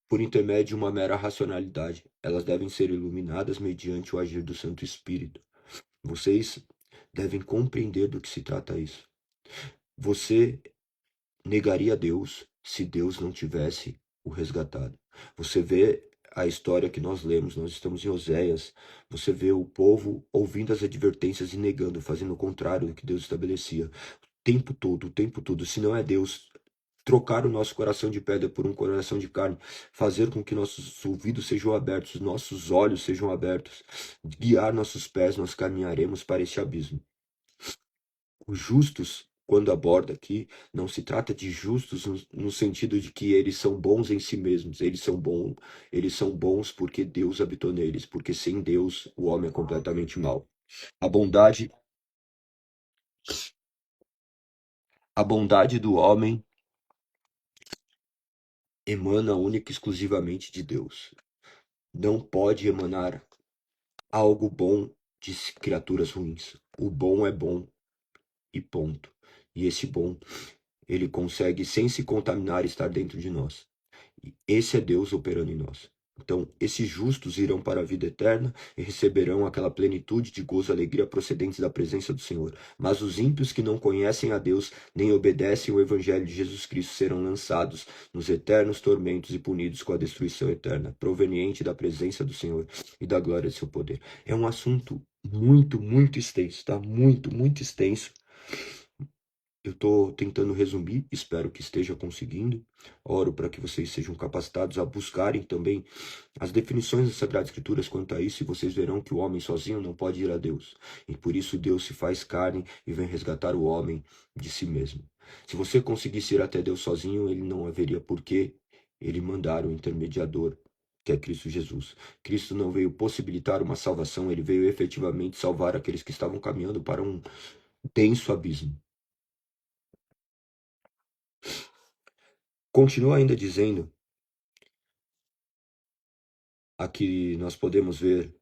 por intermédio de uma mera racionalidade. Elas devem ser iluminadas mediante o agir do Santo Espírito. Vocês devem compreender do que se trata isso. Você negaria Deus se Deus não tivesse o resgatado. Você vê a história que nós lemos, nós estamos em Oséias, você vê o povo ouvindo as advertências e negando, fazendo o contrário do que Deus estabelecia. O tempo todo. Se não é Deus trocar o nosso coração de pedra por um coração de carne, fazer com que nossos ouvidos sejam abertos, nossos olhos sejam abertos, guiar nossos pés, nós caminharemos para esse abismo. Os justos, quando aborda aqui, não se trata de justos no sentido de que eles são bons em si mesmos, eles são bons porque Deus habitou neles, porque sem Deus o homem é completamente mau. A bondade, a bondade do homem emana única e exclusivamente de Deus. Não pode emanar algo bom de criaturas ruins. O bom é bom e ponto. E esse bom, ele consegue, sem se contaminar, estar dentro de nós. E esse é Deus operando em nós. Então, esses justos irão para a vida eterna e receberão aquela plenitude de gozo e alegria procedentes da presença do Senhor. Mas os ímpios que não conhecem a Deus nem obedecem o Evangelho de Jesus Cristo serão lançados nos eternos tormentos e punidos com a destruição eterna, proveniente da presença do Senhor e da glória de seu poder. É um assunto muito, muito extenso, tá? Muito, muito extenso. Eu estou tentando resumir, espero que esteja conseguindo. Oro para que vocês sejam capacitados a buscarem também as definições das Sagradas Escrituras quanto a isso, e vocês verão que o homem sozinho não pode ir a Deus. E por isso Deus se faz carne e vem resgatar o homem de si mesmo. Se você conseguisse ir até Deus sozinho, ele não haveria por que ele mandar o intermediador, que é Cristo Jesus. Cristo não veio possibilitar uma salvação, ele veio efetivamente salvar aqueles que estavam caminhando para um denso abismo. Continua ainda dizendo, aqui nós podemos ver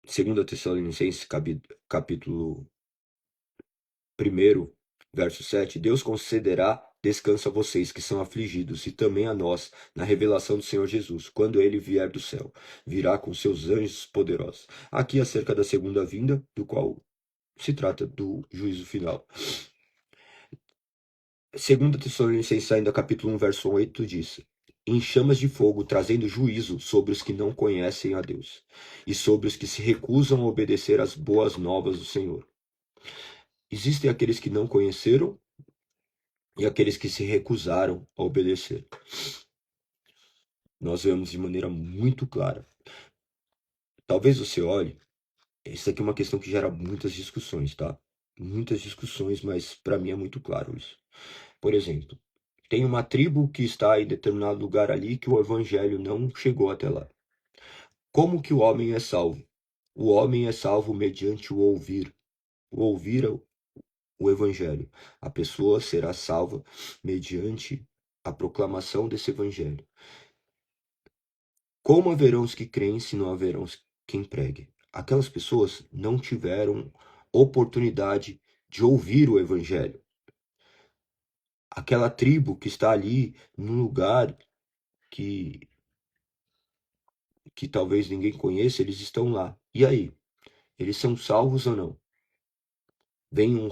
2 Tessalonicenses, capítulo 1, verso 7, Deus concederá descanso a vocês que são afligidos e também a nós na revelação do Senhor Jesus, quando ele vier do céu, virá com seus anjos poderosos. Aqui acerca da segunda vinda, do qual se trata do juízo final. 2 Tessalonicenses, ainda capítulo 1, verso 8, diz: em chamas de fogo, trazendo juízo sobre os que não conhecem a Deus e sobre os que se recusam a obedecer às boas novas do Senhor. Existem aqueles que não conheceram e aqueles que se recusaram a obedecer. Nós vemos de maneira muito clara. Talvez você olhe, isso aqui é uma questão que gera muitas discussões, tá? Muitas discussões, mas para mim é muito claro isso. Por exemplo, tem uma tribo que está em determinado lugar ali que o evangelho não chegou até lá. Como que o homem é salvo? O homem é salvo mediante o ouvir. O ouvir o evangelho. A pessoa será salva mediante a proclamação desse evangelho. Como haverão os que creem se não haverão quem pregue? Aquelas pessoas não tiveram oportunidade de ouvir o evangelho. Aquela tribo que está ali num lugar que talvez ninguém conheça, eles estão lá. E aí? Eles são salvos ou não? Vem um,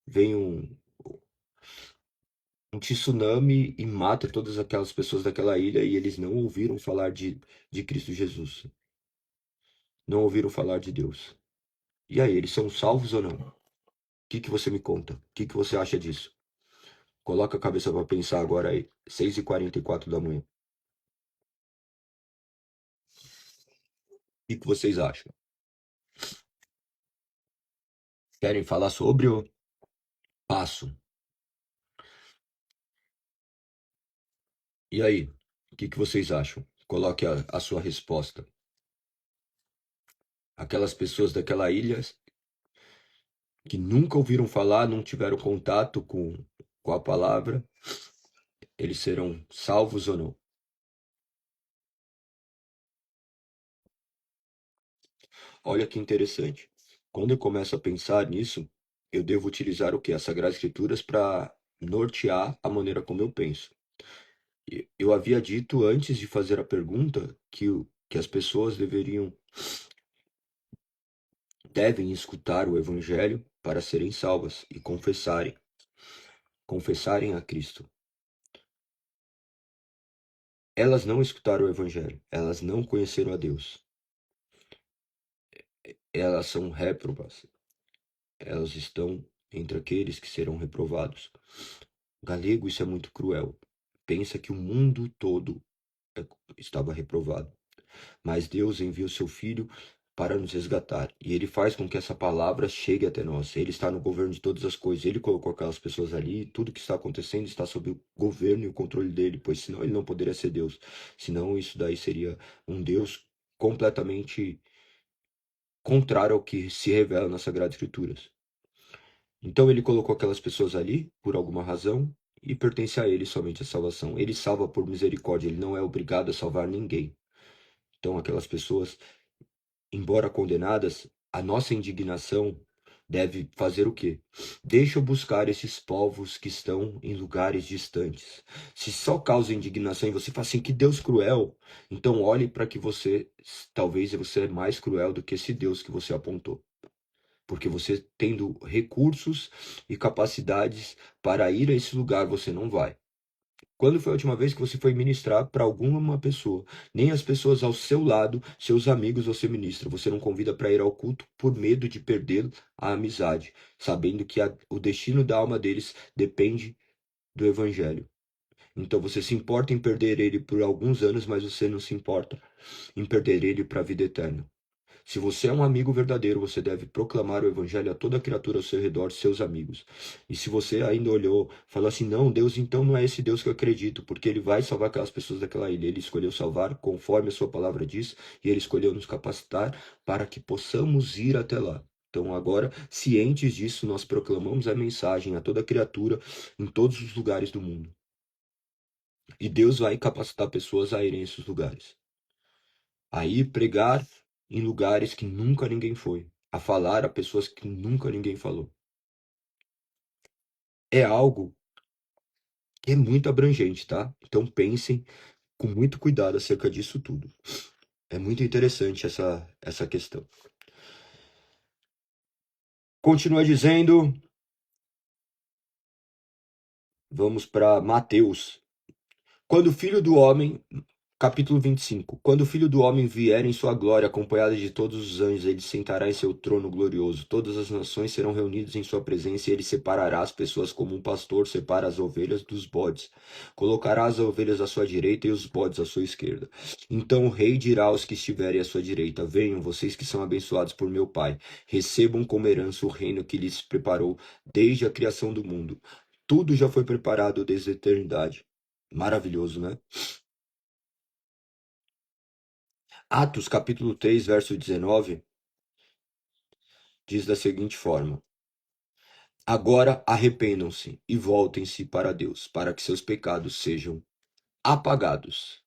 vem um tsunami e mata todas aquelas pessoas daquela ilha e eles não ouviram falar de Cristo Jesus. Não ouviram falar de Deus. E aí, eles são salvos ou não? O que você me conta? O que você acha disso? Coloca a cabeça para pensar agora aí. 6h44 da manhã. O que vocês acham? Querem falar sobre o passo? E aí? O que vocês acham? Coloque a sua resposta. Aquelas pessoas daquela ilha que nunca ouviram falar, não tiveram contato com a palavra, eles serão salvos ou não? Olha que interessante. Quando eu começo a pensar nisso, eu devo utilizar o que? As Sagradas Escrituras para nortear a maneira como eu penso. Eu havia dito antes de fazer a pergunta que as pessoas devem escutar o Evangelho para serem salvas e confessarem a Cristo. Elas não escutaram o Evangelho, elas não conheceram a Deus, elas são réprobas, elas estão entre aqueles que serão reprovados. Galego, isso é muito cruel. Pensa que o mundo todo estava reprovado. Mas Deus envia o seu Filho para nos resgatar. E ele faz com que essa palavra chegue até nós. Ele está no governo de todas as coisas. Ele colocou aquelas pessoas ali. E tudo que está acontecendo está sob o governo e o controle dele. Pois senão ele não poderia ser Deus. Senão isso daí seria um Deus completamente contrário ao que se revela nas Sagradas Escrituras. Então ele colocou aquelas pessoas ali por alguma razão e pertence a ele somente a salvação. Ele salva por misericórdia, ele não é obrigado a salvar ninguém. Então aquelas pessoas, embora condenadas, a nossa indignação deve fazer o quê? Deixa eu buscar esses povos que estão em lugares distantes. Se só causa indignação e você fala assim, que Deus cruel, então olhe para que talvez você é mais cruel do que esse Deus que você apontou. Porque você tendo recursos e capacidades para ir a esse lugar, você não vai. Quando foi a última vez que você foi ministrar para alguma pessoa? Nem as pessoas ao seu lado, seus amigos, você ministra. Você não convida para ir ao culto por medo de perder a amizade, sabendo que o destino da alma deles depende do evangelho. Então você se importa em perder ele por alguns anos, mas você não se importa em perder ele para a vida eterna. Se você é um amigo verdadeiro, você deve proclamar o evangelho a toda criatura ao seu redor, seus amigos. E se você ainda olhou, falou assim, não, Deus então não é esse Deus que eu acredito, porque ele vai salvar aquelas pessoas daquela ilha. Ele escolheu salvar conforme a sua palavra diz, e ele escolheu nos capacitar para que possamos ir até lá. Então agora, cientes disso, nós proclamamos a mensagem a toda criatura em todos os lugares do mundo. E Deus vai capacitar pessoas a irem a esses lugares. A ir pregar em lugares que nunca ninguém foi, a falar a pessoas que nunca ninguém falou. É algo que é muito abrangente, tá? Então pensem com muito cuidado acerca disso tudo. É muito interessante essa questão. Continua dizendo, vamos para Mateus. Quando o Filho do Homem, capítulo 25. Quando o Filho do Homem vier em sua glória, acompanhado de todos os anjos, ele sentará em seu trono glorioso. Todas as nações serão reunidas em sua presença, e ele separará as pessoas como um pastor separa as ovelhas dos bodes. Colocará as ovelhas à sua direita e os bodes à sua esquerda. Então o rei dirá aos que estiverem à sua direita: venham, vocês que são abençoados por meu Pai, recebam como herança o reino que lhes preparou desde a criação do mundo. Tudo já foi preparado desde a eternidade. Maravilhoso, né? Atos capítulo 3, verso 19, diz da seguinte forma: agora arrependam-se e voltem-se para Deus, para que seus pecados sejam apagados,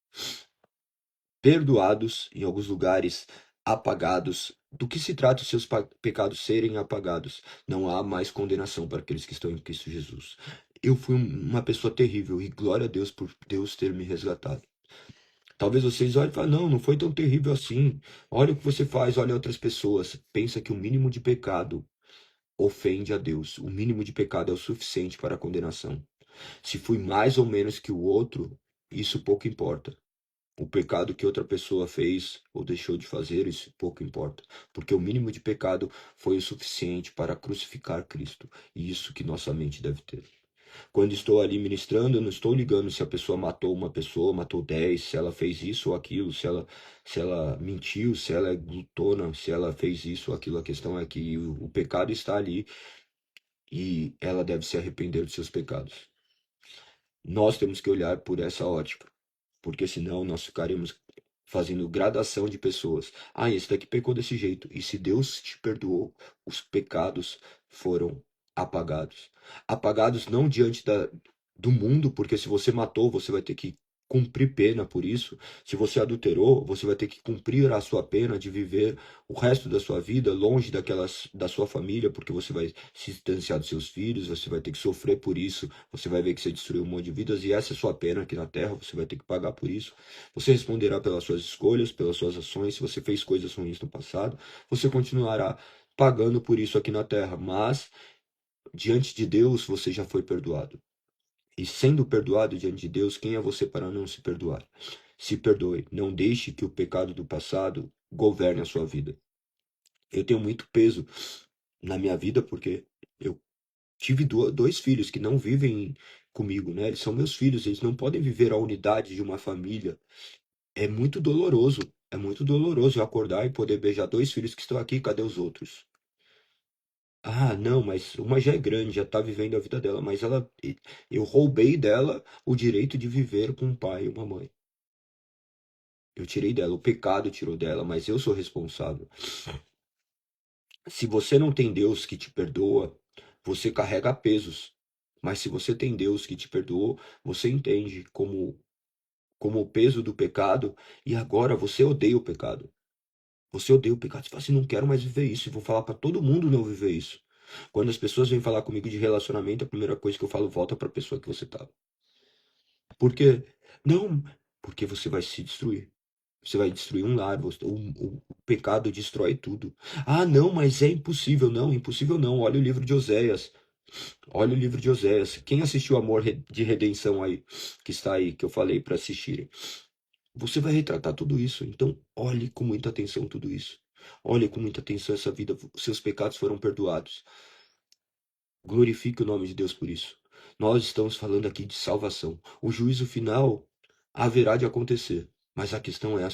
perdoados, em alguns lugares apagados. Do que se trata os seus pecados serem apagados? Não há mais condenação para aqueles que estão em Cristo Jesus. Eu fui uma pessoa terrível e glória a Deus por Deus ter me resgatado. Talvez vocês olhem e falem, não, não foi tão terrível assim. Olha o que você faz, olha outras pessoas. Pensa que o mínimo de pecado ofende a Deus. O mínimo de pecado é o suficiente para a condenação. Se fui mais ou menos que o outro, isso pouco importa. O pecado que outra pessoa fez ou deixou de fazer, isso pouco importa, porque o mínimo de pecado foi o suficiente para crucificar Cristo, e isso que nossa mente deve ter. Quando estou ali ministrando, eu não estou ligando se a pessoa matou uma pessoa, matou 10, se ela fez isso ou aquilo, se ela mentiu, se ela é glutona, se ela fez isso ou aquilo. A questão é que o pecado está ali e ela deve se arrepender dos seus pecados. Nós temos que olhar por essa ótica, porque senão nós ficaremos fazendo gradação de pessoas. Ah, esse daqui pecou desse jeito. E se Deus te perdoou, os pecados foram apagados. Apagados não diante do mundo, porque se você matou, você vai ter que cumprir pena por isso. Se você adulterou, você vai ter que cumprir a sua pena de viver o resto da sua vida longe da sua família, porque você vai se distanciar dos seus filhos, você vai ter que sofrer por isso, você vai ver que você destruiu um monte de vidas e essa é a sua pena aqui na terra, você vai ter que pagar por isso. Você responderá pelas suas escolhas, pelas suas ações. Se você fez coisas ruins no passado, você continuará pagando por isso aqui na terra, mas diante de Deus você já foi perdoado. E sendo perdoado diante de Deus, quem é você para não se perdoar? Se perdoe, não deixe que o pecado do passado governe a sua vida. Eu tenho muito peso na minha vida porque eu tive dois filhos que não vivem comigo, né? Eles são meus filhos, eles não podem viver a unidade de uma família. É muito doloroso. É muito doloroso eu acordar e poder beijar dois filhos que estão aqui, cadê os outros? Ah, não, mas uma já é grande, já tá vivendo a vida dela, mas eu roubei dela o direito de viver com um pai e uma mãe. Eu tirei dela, o pecado tirou dela, mas eu sou responsável. Se você não tem Deus que te perdoa, você carrega pesos. Mas se você tem Deus que te perdoou, você entende como o peso do pecado e agora você odeia o pecado. Você odeia o pecado. Você fala assim, não quero mais viver isso. E vou falar para todo mundo não viver isso. Quando as pessoas vêm falar comigo de relacionamento, a primeira coisa que eu falo, volta para a pessoa que você estava. Por quê? Não, porque você vai se destruir. Você vai destruir um lar. O pecado destrói tudo. Ah, não, mas é impossível. Não, impossível não. Olha o livro de Oséias. Olha o livro de Oséias. Quem assistiu Amor de Redenção aí, que está aí, que eu falei para assistirem? Você vai retratar tudo isso. Então, olhe com muita atenção tudo isso. Olhe com muita atenção essa vida. Seus pecados foram perdoados. Glorifique o nome de Deus por isso. Nós estamos falando aqui de salvação. O juízo final haverá de acontecer. Mas a questão é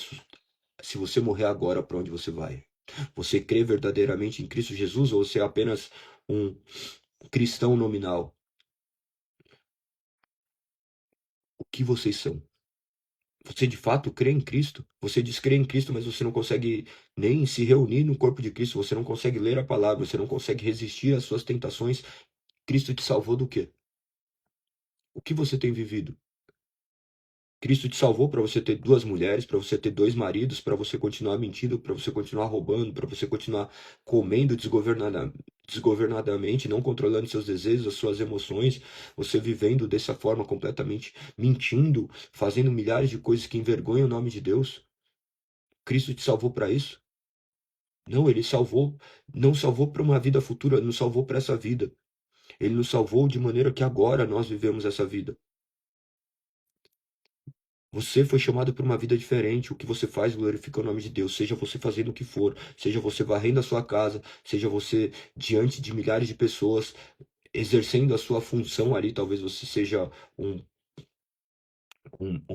se você morrer agora, para onde você vai? Você crê verdadeiramente em Cristo Jesus ou você é apenas um cristão nominal? O que vocês são? Você de fato crê em Cristo? Você diz crer em Cristo, mas você não consegue nem se reunir no corpo de Cristo, você não consegue ler a palavra, você não consegue resistir às suas tentações. Cristo te salvou do quê? O que você tem vivido? Cristo te salvou para você ter duas mulheres, para você ter dois maridos, para você continuar mentindo, para você continuar roubando, para você continuar comendo desgovernadamente, não controlando seus desejos, as suas emoções, você vivendo dessa forma completamente mentindo, fazendo milhares de coisas que envergonham o nome de Deus. Cristo te salvou para isso? Não, ele salvou, não salvou para uma vida futura, nos salvou para essa vida. Ele nos salvou de maneira que agora nós vivemos essa vida. Você foi chamado para uma vida diferente. O que você faz glorifica o nome de Deus. Seja você fazendo o que for, seja você varrendo a sua casa, seja você diante de milhares de pessoas exercendo a sua função ali. Talvez você seja um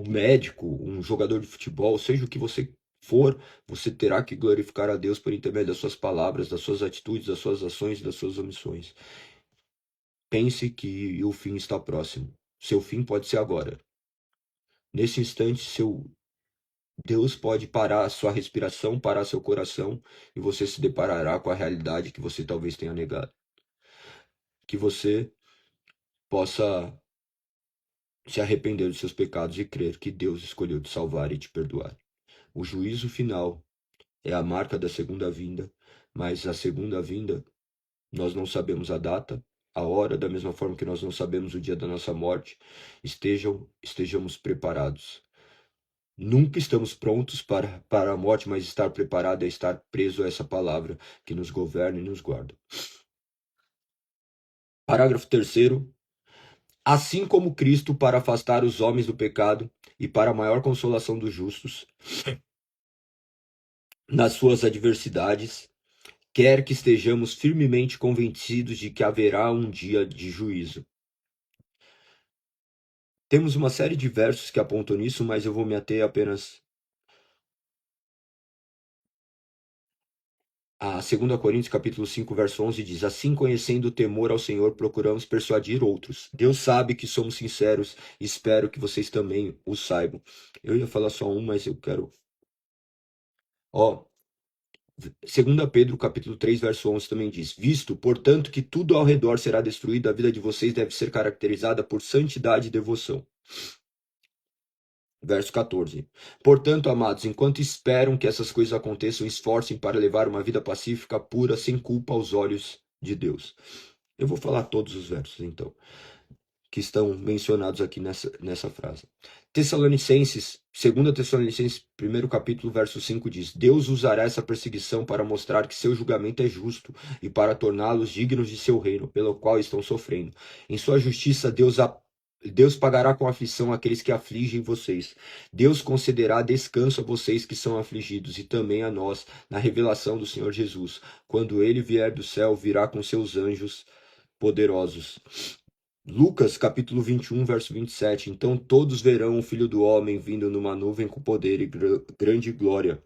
médico, um jogador de futebol, seja o que você for, você terá que glorificar a Deus por intermédio das suas palavras, das suas atitudes, das suas ações, das suas omissões. Pense que o fim está próximo. Seu fim pode ser agora. Nesse instante, Deus pode parar a sua respiração, parar seu coração, e você se deparará com a realidade que você talvez tenha negado. Que você possa se arrepender dos seus pecados e crer que Deus escolheu te salvar e te perdoar. O juízo final é a marca da segunda vinda, mas a segunda vinda, nós não sabemos a data, a hora, da mesma forma que nós não sabemos o dia da nossa morte. Estejamos preparados. Nunca estamos prontos para a morte, mas estar preparado é estar preso a essa palavra que nos governa e nos guarda. Parágrafo 3º. Assim como Cristo, para afastar os homens do pecado e para a maior consolação dos justos, nas suas adversidades, quer que estejamos firmemente convencidos de que haverá um dia de juízo. Temos uma série de versos que apontam nisso, mas eu vou me ater apenas a 2 Coríntios capítulo 5, verso 11 diz: Assim, conhecendo o temor ao Senhor, procuramos persuadir outros. Deus sabe que somos sinceros e espero que vocês também o saibam. Eu ia falar só um, mas eu quero... Ó, 2 Pedro capítulo 3, verso 11 também diz: Visto, portanto, que tudo ao redor será destruído, a vida de vocês deve ser caracterizada por santidade e devoção. Verso 14. Portanto, amados, enquanto esperam que essas coisas aconteçam, esforcem para levar uma vida pacífica, pura, sem culpa aos olhos de Deus. Eu vou falar todos os versos, então, que estão mencionados aqui nessa frase. Tessalonicenses, 2 Tessalonicenses, 1 capítulo, verso 5 diz: Deus usará essa perseguição para mostrar que seu julgamento é justo e para torná-los dignos de seu reino, pelo qual estão sofrendo. Em sua justiça, Deus pagará com aflição aqueles que afligem vocês. Deus concederá descanso a vocês que são afligidos e também a nós, na revelação do Senhor Jesus. Quando ele vier do céu, virá com seus anjos poderosos. Lucas, capítulo 21, verso 27. Então todos verão o Filho do Homem vindo numa nuvem com poder e grande glória.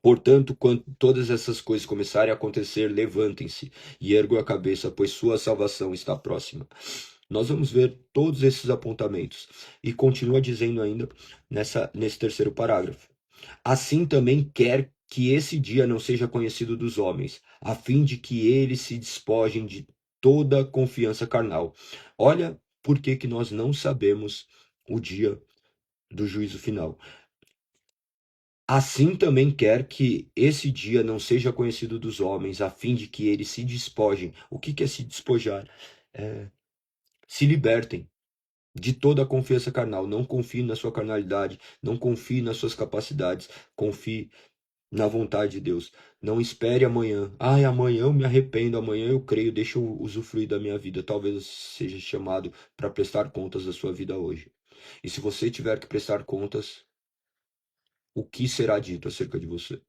Portanto, quando todas essas coisas começarem a acontecer, levantem-se e ergam a cabeça, pois sua salvação está próxima. Nós vamos ver todos esses apontamentos. E continua dizendo ainda nesse terceiro parágrafo. Assim também quer que esse dia não seja conhecido dos homens, a fim de que eles se despojem de toda confiança carnal. Olha por que nós não sabemos o dia do juízo final. Assim também quer que esse dia não seja conhecido dos homens, a fim de que eles se despojem. O que é se despojar? Se libertem de toda a confiança carnal. Não confie na sua carnalidade, não confie nas suas capacidades, confie na vontade de Deus. Não espere amanhã. Ai, amanhã eu me arrependo, amanhã eu creio, deixa eu usufruir da minha vida. Talvez seja chamado para prestar contas da sua vida hoje. E se você tiver que prestar contas, o que será dito acerca de você?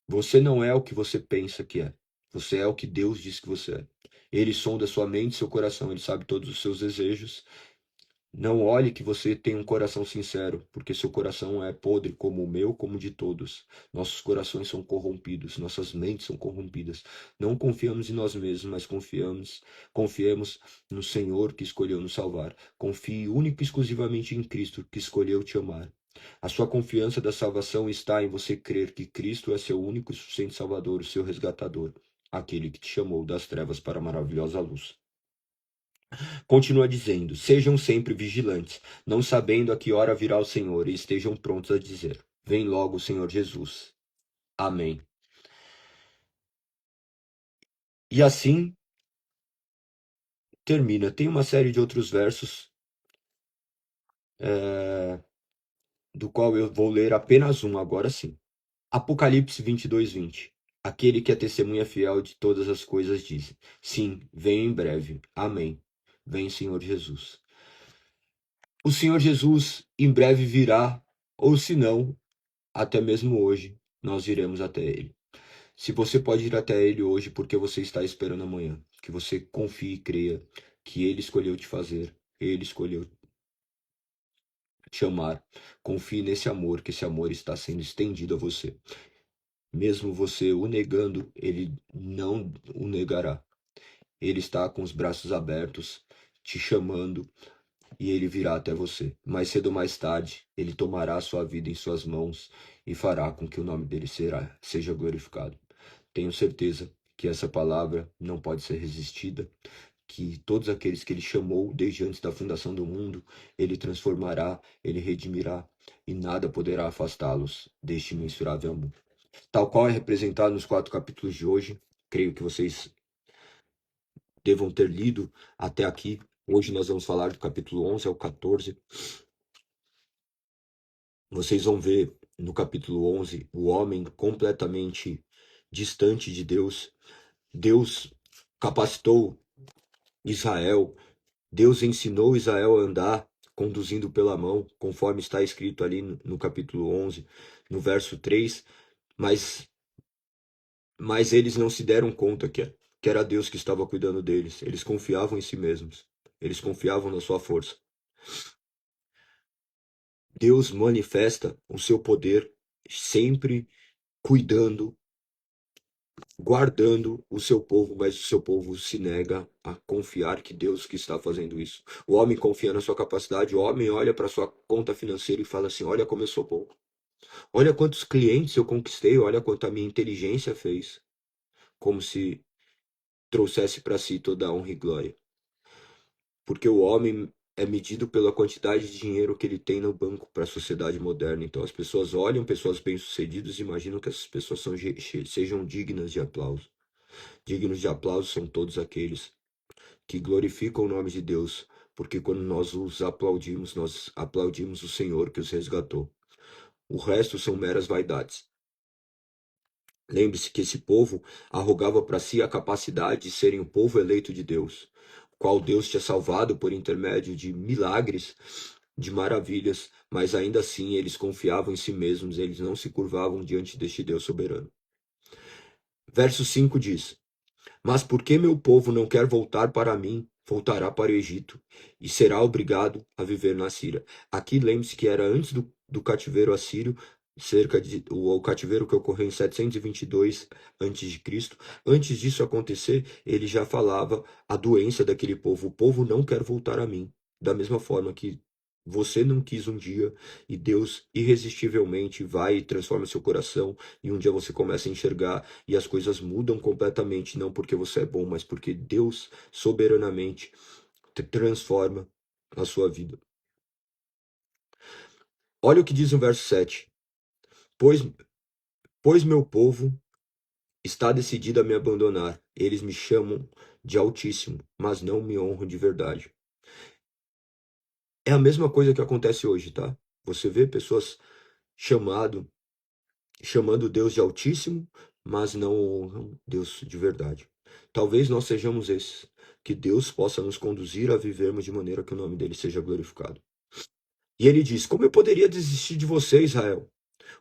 Você não é o que você pensa que é. Você é o que Deus diz que você é. Ele sonda sua mente e seu coração. Ele sabe todos os seus desejos. Não olhe que você tem um coração sincero, porque seu coração é podre como o meu, como o de todos. Nossos corações são corrompidos, nossas mentes são corrompidas. Não confiamos em nós mesmos, mas confiemos no Senhor que escolheu nos salvar. Confie único e exclusivamente em Cristo que escolheu te amar. A sua confiança da salvação está em você crer que Cristo é seu único e suficiente Salvador, o seu resgatador, aquele que te chamou das trevas para a maravilhosa luz. Continua dizendo: sejam sempre vigilantes, não sabendo a que hora virá o Senhor, e estejam prontos a dizer: vem logo o Senhor Jesus. Amém. E assim termina. Tem uma série de outros versos, do qual eu vou ler apenas um agora sim. Apocalipse 22, 20. Aquele que é testemunha fiel de todas as coisas diz: sim, venho em breve. Amém. Vem, Senhor Jesus. O Senhor Jesus em breve virá, ou se não, até mesmo hoje, nós iremos até Ele. Se você pode ir até Ele hoje, porque você está esperando amanhã, que você confie e creia que Ele escolheu te fazer, Ele escolheu te amar. Confie nesse amor, que esse amor está sendo estendido a você. Mesmo você o negando, Ele não o negará. Ele está com os braços abertos, te chamando, e ele virá até você. Mais cedo ou mais tarde, ele tomará a sua vida em suas mãos e fará com que o nome dele seja glorificado. Tenho certeza que essa palavra não pode ser resistida, que todos aqueles que ele chamou desde antes da fundação do mundo, ele transformará, ele redimirá, e nada poderá afastá-los deste mensurável amor. Tal qual é representado nos 4 capítulos de hoje, creio que vocês devam ter lido até aqui. Hoje nós vamos falar do capítulo 11 ao 14. Vocês vão ver no capítulo 11 o homem completamente distante de Deus. Deus capacitou Israel Deus ensinou Israel a andar conduzindo pela mão, conforme está escrito ali no capítulo 11, no verso 3, mas, mas eles não se deram conta que era Deus que estava cuidando deles. Eles confiavam em si mesmos. Eles confiavam na sua força. Deus manifesta o seu poder sempre cuidando, guardando o seu povo, mas o seu povo se nega a confiar que Deus que está fazendo isso. O homem confia na sua capacidade, o homem olha para sua conta financeira e fala assim: olha como eu sou bom. Olha quantos clientes eu conquistei, olha quanto a minha inteligência fez. Como se trouxesse para si toda a honra e glória. Porque o homem é medido pela quantidade de dinheiro que ele tem no banco para a sociedade moderna. Então as pessoas olham pessoas bem-sucedidas e imaginam que essas pessoas sejam dignas de aplauso. Dignos de aplauso são todos aqueles que glorificam o nome de Deus, porque quando nós aplaudimos o Senhor que os resgatou. O resto são meras vaidades. Lembre-se que esse povo arrogava para si a capacidade de serem o povo eleito de Deus, qual Deus tinha salvado por intermédio de milagres, de maravilhas, mas ainda assim eles confiavam em si mesmos, eles não se curvavam diante deste Deus soberano. Verso 5 diz: Mas porque meu povo não quer voltar para mim, voltará para o Egito e será obrigado a viver na Síria. Aqui lembre-se que era antes do cativeiro assírio, o cativeiro que ocorreu em 722 a.C. Antes disso acontecer, ele já falava a doença daquele povo. O povo não quer voltar a mim. Da mesma forma que você não quis um dia e Deus irresistivelmente vai e transforma seu coração e um dia você começa a enxergar e as coisas mudam completamente, não porque você é bom, mas porque Deus soberanamente transforma a sua vida. Olha o que diz no verso 7. Pois meu povo está decidido a me abandonar. Eles me chamam de Altíssimo, mas não me honram de verdade. É a mesma coisa que acontece hoje, tá? Você vê pessoas chamando Deus de Altíssimo, mas não honram Deus de verdade. Talvez nós sejamos esses, que Deus possa nos conduzir a vivermos de maneira que o nome dele seja glorificado. E ele diz: Como eu poderia desistir de você, Israel?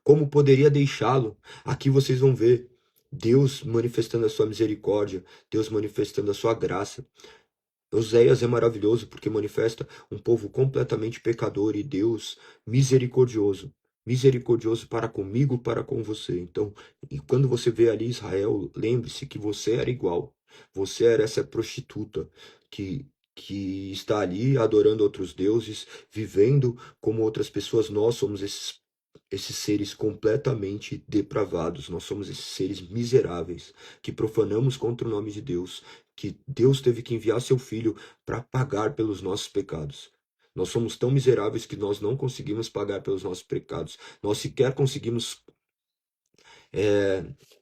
Como poderia deixá-lo? Aqui vocês vão ver Deus manifestando a sua misericórdia, Deus manifestando a sua graça. Oséias é maravilhoso porque manifesta um povo completamente pecador e Deus misericordioso. Misericordioso para comigo, para com você. Então, e quando você vê ali Israel, lembre-se que você era igual. Você era essa prostituta que está ali adorando outros deuses, vivendo como outras pessoas. Nós somos esses seres completamente depravados, nós somos esses seres miseráveis que profanamos contra o nome de Deus, que Deus teve que enviar seu filho para pagar pelos nossos pecados. Nós somos tão miseráveis que nós não conseguimos pagar pelos nossos pecados. Nós sequer conseguimos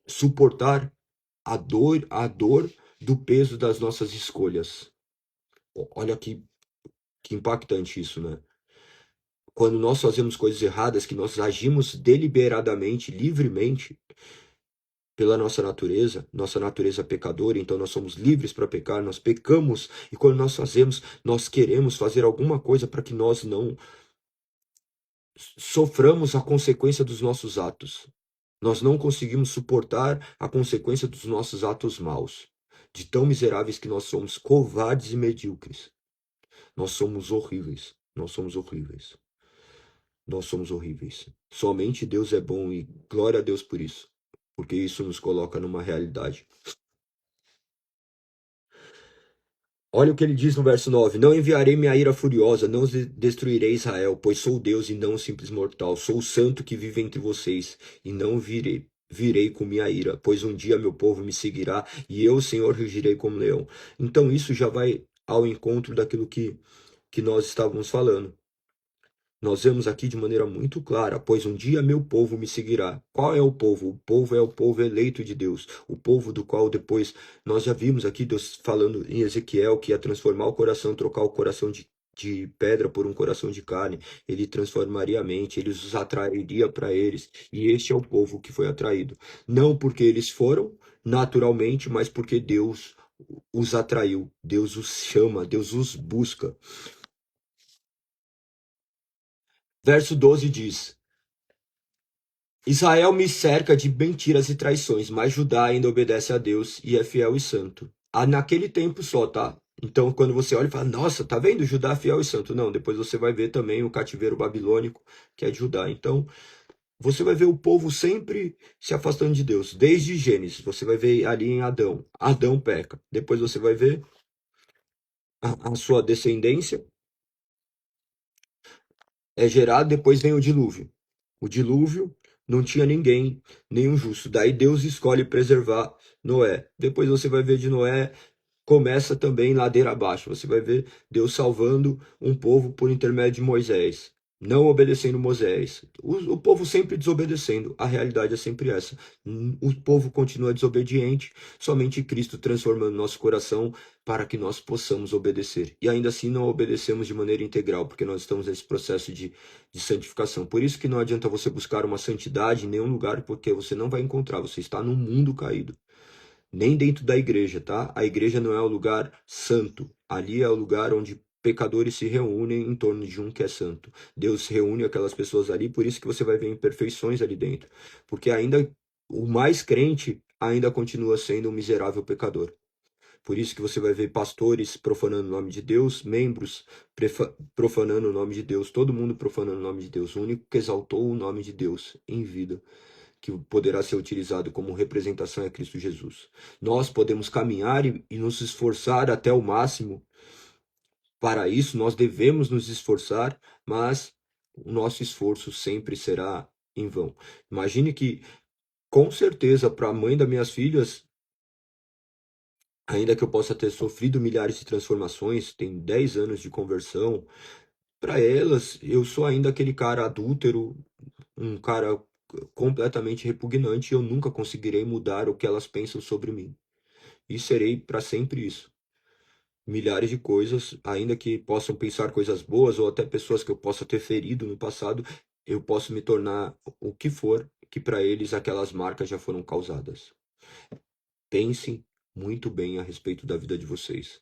suportar a dor do peso das nossas escolhas. Olha que impactante isso, né? Quando nós fazemos coisas erradas, que nós agimos deliberadamente, livremente, pela nossa natureza pecadora, então nós somos livres para pecar, nós pecamos, e quando nós fazemos, nós queremos fazer alguma coisa para que nós não soframos a consequência dos nossos atos. Nós não conseguimos suportar a consequência dos nossos atos maus, de tão miseráveis que nós somos, covardes e medíocres. Nós somos horríveis, nós somos horríveis. Nós somos horríveis. Somente Deus é bom e glória a Deus por isso, porque isso nos coloca numa realidade. Olha o que ele diz no verso 9: Não enviarei minha ira furiosa, não destruirei Israel, pois sou Deus e não um simples mortal. Sou o santo que vive entre vocês, e não virei com minha ira, pois um dia meu povo me seguirá, e eu, Senhor, rugirei como leão. Então isso já vai ao encontro daquilo que nós estávamos falando. Nós vemos aqui de maneira muito clara: pois um dia meu povo me seguirá. Qual é o povo? O povo é o povo eleito de Deus, o povo do qual depois nós já vimos aqui Deus falando em Ezequiel que ia transformar o coração, trocar o coração de pedra por um coração de carne. Ele transformaria a mente, ele os atrairia para eles, e este é o povo que foi atraído. Não porque eles foram naturalmente, mas porque Deus os atraiu, Deus os chama, Deus os busca. Verso 12 diz: Israel me cerca de mentiras e traições, mas Judá ainda obedece a Deus e é fiel e santo. Naquele tempo só, tá? Então, quando você olha e fala, nossa, tá vendo? Judá fiel e santo. Não, depois você vai ver também o cativeiro babilônico, que é de Judá. Então, você vai ver o povo sempre se afastando de Deus. Desde Gênesis, você vai ver ali em Adão. Adão peca. Depois você vai ver a sua descendência é gerada, depois vem o dilúvio. O dilúvio não tinha ninguém, nenhum justo. Daí Deus escolhe preservar Noé. Depois você vai ver de Noé, começa também ladeira abaixo. Você vai ver Deus salvando um povo por intermédio de Moisés, não obedecendo Moisés. O povo sempre desobedecendo. A realidade é sempre essa. O povo continua desobediente, somente Cristo transformando nosso coração para que nós possamos obedecer. E ainda assim não obedecemos de maneira integral, porque nós estamos nesse processo de santificação. Por isso que não adianta você buscar uma santidade em nenhum lugar, porque você não vai encontrar. Você está num mundo caído. Nem dentro da igreja, tá? A igreja não é o lugar santo. Ali é o lugar onde pecadores se reúnem em torno de um que é santo. Deus reúne aquelas pessoas ali, por isso que você vai ver imperfeições ali dentro. Porque ainda o mais crente ainda continua sendo um miserável pecador. Por isso que você vai ver pastores profanando o nome de Deus, membros profanando o nome de Deus, todo mundo profanando o nome de Deus. O único que exaltou o nome de Deus em vida, que poderá ser utilizado como representação, é Cristo Jesus. Nós podemos caminhar e nos esforçar até o máximo para isso, nós devemos nos esforçar, mas o nosso esforço sempre será em vão. Imagine que, com certeza, para a mãe das minhas filhas, ainda que eu possa ter sofrido milhares de transformações, tem 10 anos de conversão, para elas, eu sou ainda aquele cara adúltero, um cara completamente repugnante, e eu nunca conseguirei mudar o que elas pensam sobre mim. E serei para sempre isso. Milhares de coisas, ainda que possam pensar coisas boas, ou até pessoas que eu possa ter ferido no passado, eu posso me tornar o que for, que para eles aquelas marcas já foram causadas. Pensem muito bem a respeito da vida de vocês.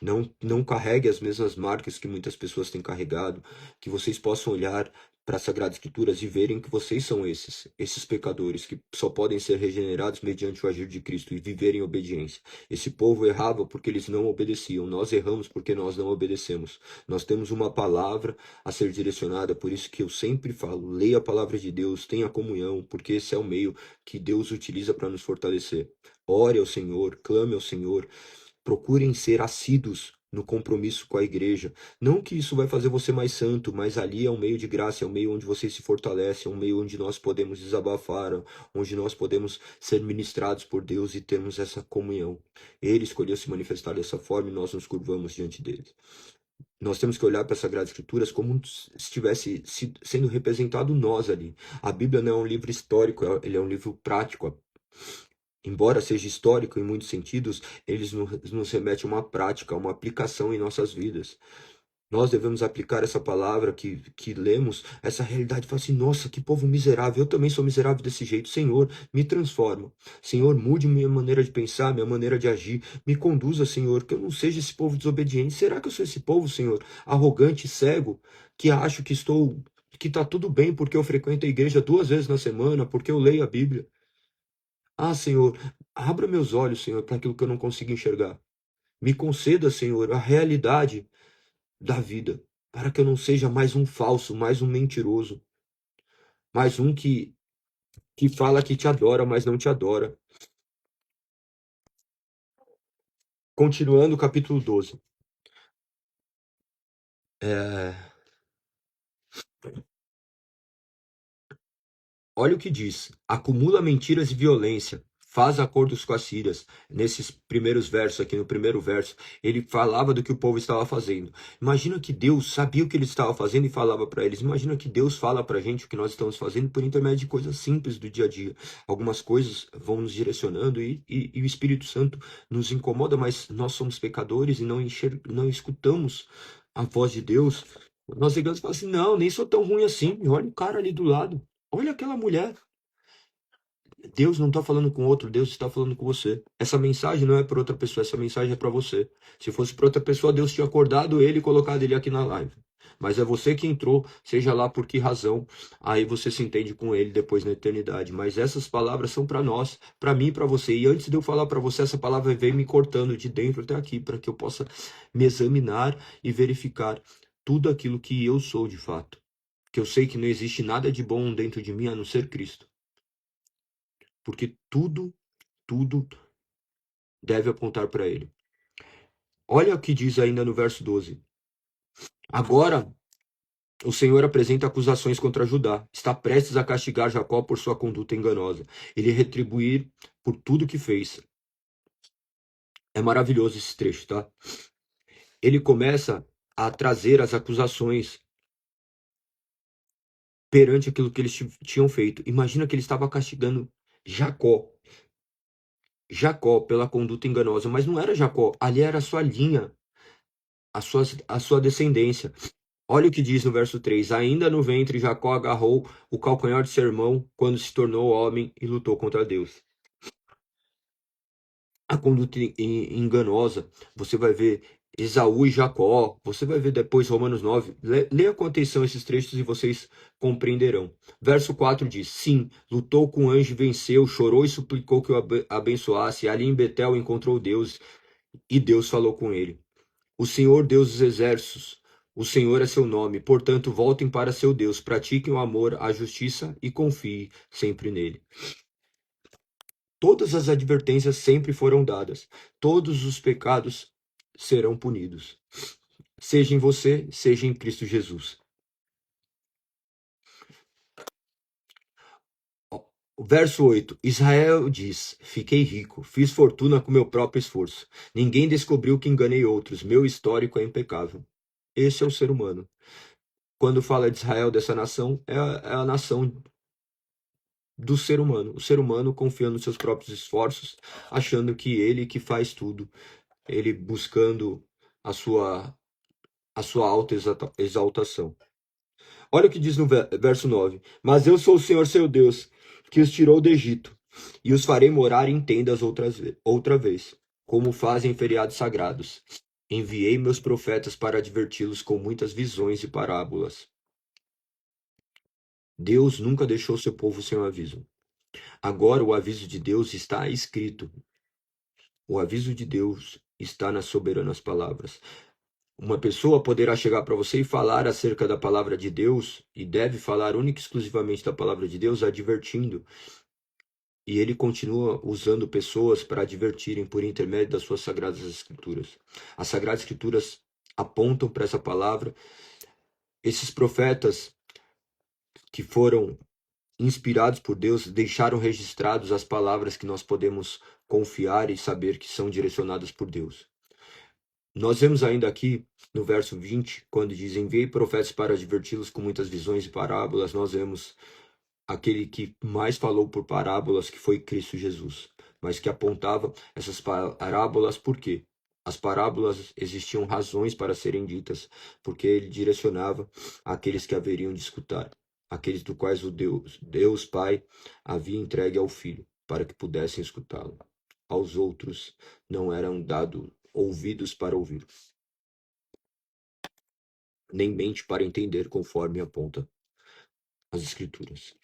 Não carregue as mesmas marcas que muitas pessoas têm carregado, que vocês possam olhar para as Sagradas Escrituras e verem que vocês são esses pecadores que só podem ser regenerados mediante o agir de Cristo e viver em obediência. Esse povo errava porque eles não obedeciam. Nós erramos porque nós não obedecemos. Nós temos uma palavra a ser direcionada, por isso que eu sempre falo, leia a palavra de Deus, tenha comunhão, porque esse é o meio que Deus utiliza para nos fortalecer. Ore ao Senhor, clame ao Senhor, procurem ser assíduos no compromisso com a igreja. Não que isso vai fazer você mais santo, mas ali é um meio de graça, é um meio onde você se fortalece, é um meio onde nós podemos desabafar, onde nós podemos ser ministrados por Deus e termos essa comunhão. Ele escolheu se manifestar dessa forma e nós nos curvamos diante dele. Nós temos que olhar para as Sagradas Escrituras como se estivesse sendo representado nós ali. A Bíblia não é um livro histórico, ele é um livro prático. Embora seja histórico em muitos sentidos, eles nos remete a uma prática, a uma aplicação em nossas vidas. Nós devemos aplicar essa palavra que lemos, essa realidade, e falar assim, nossa, que povo miserável, eu também sou miserável desse jeito. Senhor, me transforma. Senhor, mude minha maneira de pensar, minha maneira de agir. Me conduza, Senhor, que eu não seja esse povo desobediente. Será que eu sou esse povo, Senhor, arrogante, cego, que acho que está tudo bem porque eu frequento a igreja 2 vezes na semana, porque eu leio a Bíblia? Ah, Senhor, abra meus olhos, Senhor, para aquilo que eu não consigo enxergar. Me conceda, Senhor, a realidade da vida, para que eu não seja mais um falso, mais um mentiroso, mais um que fala que te adora, mas não te adora. Continuando o capítulo 12. É, Olha o que diz: acumula mentiras e violência, faz acordos com as sírias. Nesses primeiros versos, aqui no primeiro verso, ele falava do que o povo estava fazendo. Imagina que Deus sabia o que ele estava fazendo e falava para eles. Imagina que Deus fala para a gente o que nós estamos fazendo por intermédio de coisas simples do dia a dia. Algumas coisas vão nos direcionando e o Espírito Santo nos incomoda, mas nós somos pecadores e não escutamos a voz de Deus. Nós chegamos e falamos assim, não, nem sou tão ruim assim. Olha o cara ali do lado. Olha aquela mulher. Deus não está falando com outro, Deus está falando com você. Essa mensagem não é para outra pessoa, essa mensagem é para você. Se fosse para outra pessoa, Deus tinha acordado ele e colocado ele aqui na live. Mas é você que entrou, seja lá por que razão, aí você se entende com ele depois na eternidade. Mas essas palavras são para nós, para mim e para você. E antes de eu falar para você, essa palavra veio me cortando de dentro até aqui, para que eu possa me examinar e verificar tudo aquilo que eu sou de fato. Que eu sei que não existe nada de bom dentro de mim a não ser Cristo. Porque tudo deve apontar para ele. Olha o que diz ainda no verso 12. Agora o Senhor apresenta acusações contra Judá. Está prestes a castigar Jacó por sua conduta enganosa. Ele retribuir por tudo que fez. É maravilhoso esse trecho, tá? Ele começa a trazer as acusações perante aquilo que eles tinham feito. Imagina que ele estava castigando Jacó. Jacó pela conduta enganosa, mas não era Jacó, ali era a sua linha, a sua descendência. Olha o que diz no verso 3: ainda no ventre Jacó agarrou o calcanhar de seu irmão quando se tornou homem e lutou contra Deus. A conduta enganosa, você vai ver Esaú e Jacó, você vai ver depois Romanos 9. Leia com atenção esses trechos e vocês compreenderão. Verso 4 diz: sim, lutou com o anjo e venceu, chorou e suplicou que o abençoasse. Ali em Betel encontrou Deus e Deus falou com ele. O Senhor Deus dos exércitos, o Senhor é seu nome, portanto voltem para seu Deus, pratiquem o amor, a justiça e confiem sempre nele. Todas as advertências sempre foram dadas, todos os pecados serão punidos, seja em você, seja em Cristo Jesus. O verso 8, Israel diz, fiquei rico, fiz fortuna com meu próprio esforço. Ninguém descobriu que enganei outros, meu histórico é impecável. Esse é o ser humano. Quando fala de Israel, dessa nação, é a nação do ser humano. O ser humano confiando nos seus próprios esforços, achando que ele que faz tudo. Ele buscando a sua exaltação. Olha o que diz no verso 9. Mas eu sou o Senhor seu Deus, que os tirou do Egito, e os farei morar em tendas outra vez, como fazem em feriados sagrados. Enviei meus profetas para adverti-los com muitas visões e parábolas. Deus nunca deixou seu povo sem um aviso. Agora o aviso de Deus está escrito. O aviso de Deus está nas soberanas palavras. Uma pessoa poderá chegar para você e falar acerca da palavra de Deus, e deve falar única e exclusivamente da palavra de Deus, advertindo. E ele continua usando pessoas para advertirem por intermédio das suas sagradas escrituras. As sagradas escrituras apontam para essa palavra. Esses profetas que foram inspirados por Deus, deixaram registrados as palavras que nós podemos confiar e saber que são direcionadas por Deus. Nós vemos ainda aqui no verso 20, quando diz, enviei profetas para adverti-los com muitas visões e parábolas, nós vemos aquele que mais falou por parábolas, que foi Cristo Jesus, mas que apontava essas parábolas por quê? As parábolas existiam razões para serem ditas, porque ele direcionava aqueles que haveriam de escutar, aqueles do quais o Deus Pai havia entregue ao Filho, para que pudessem escutá-lo. Aos outros não eram dados ouvidos para ouvir, nem mente para entender, conforme aponta as Escrituras.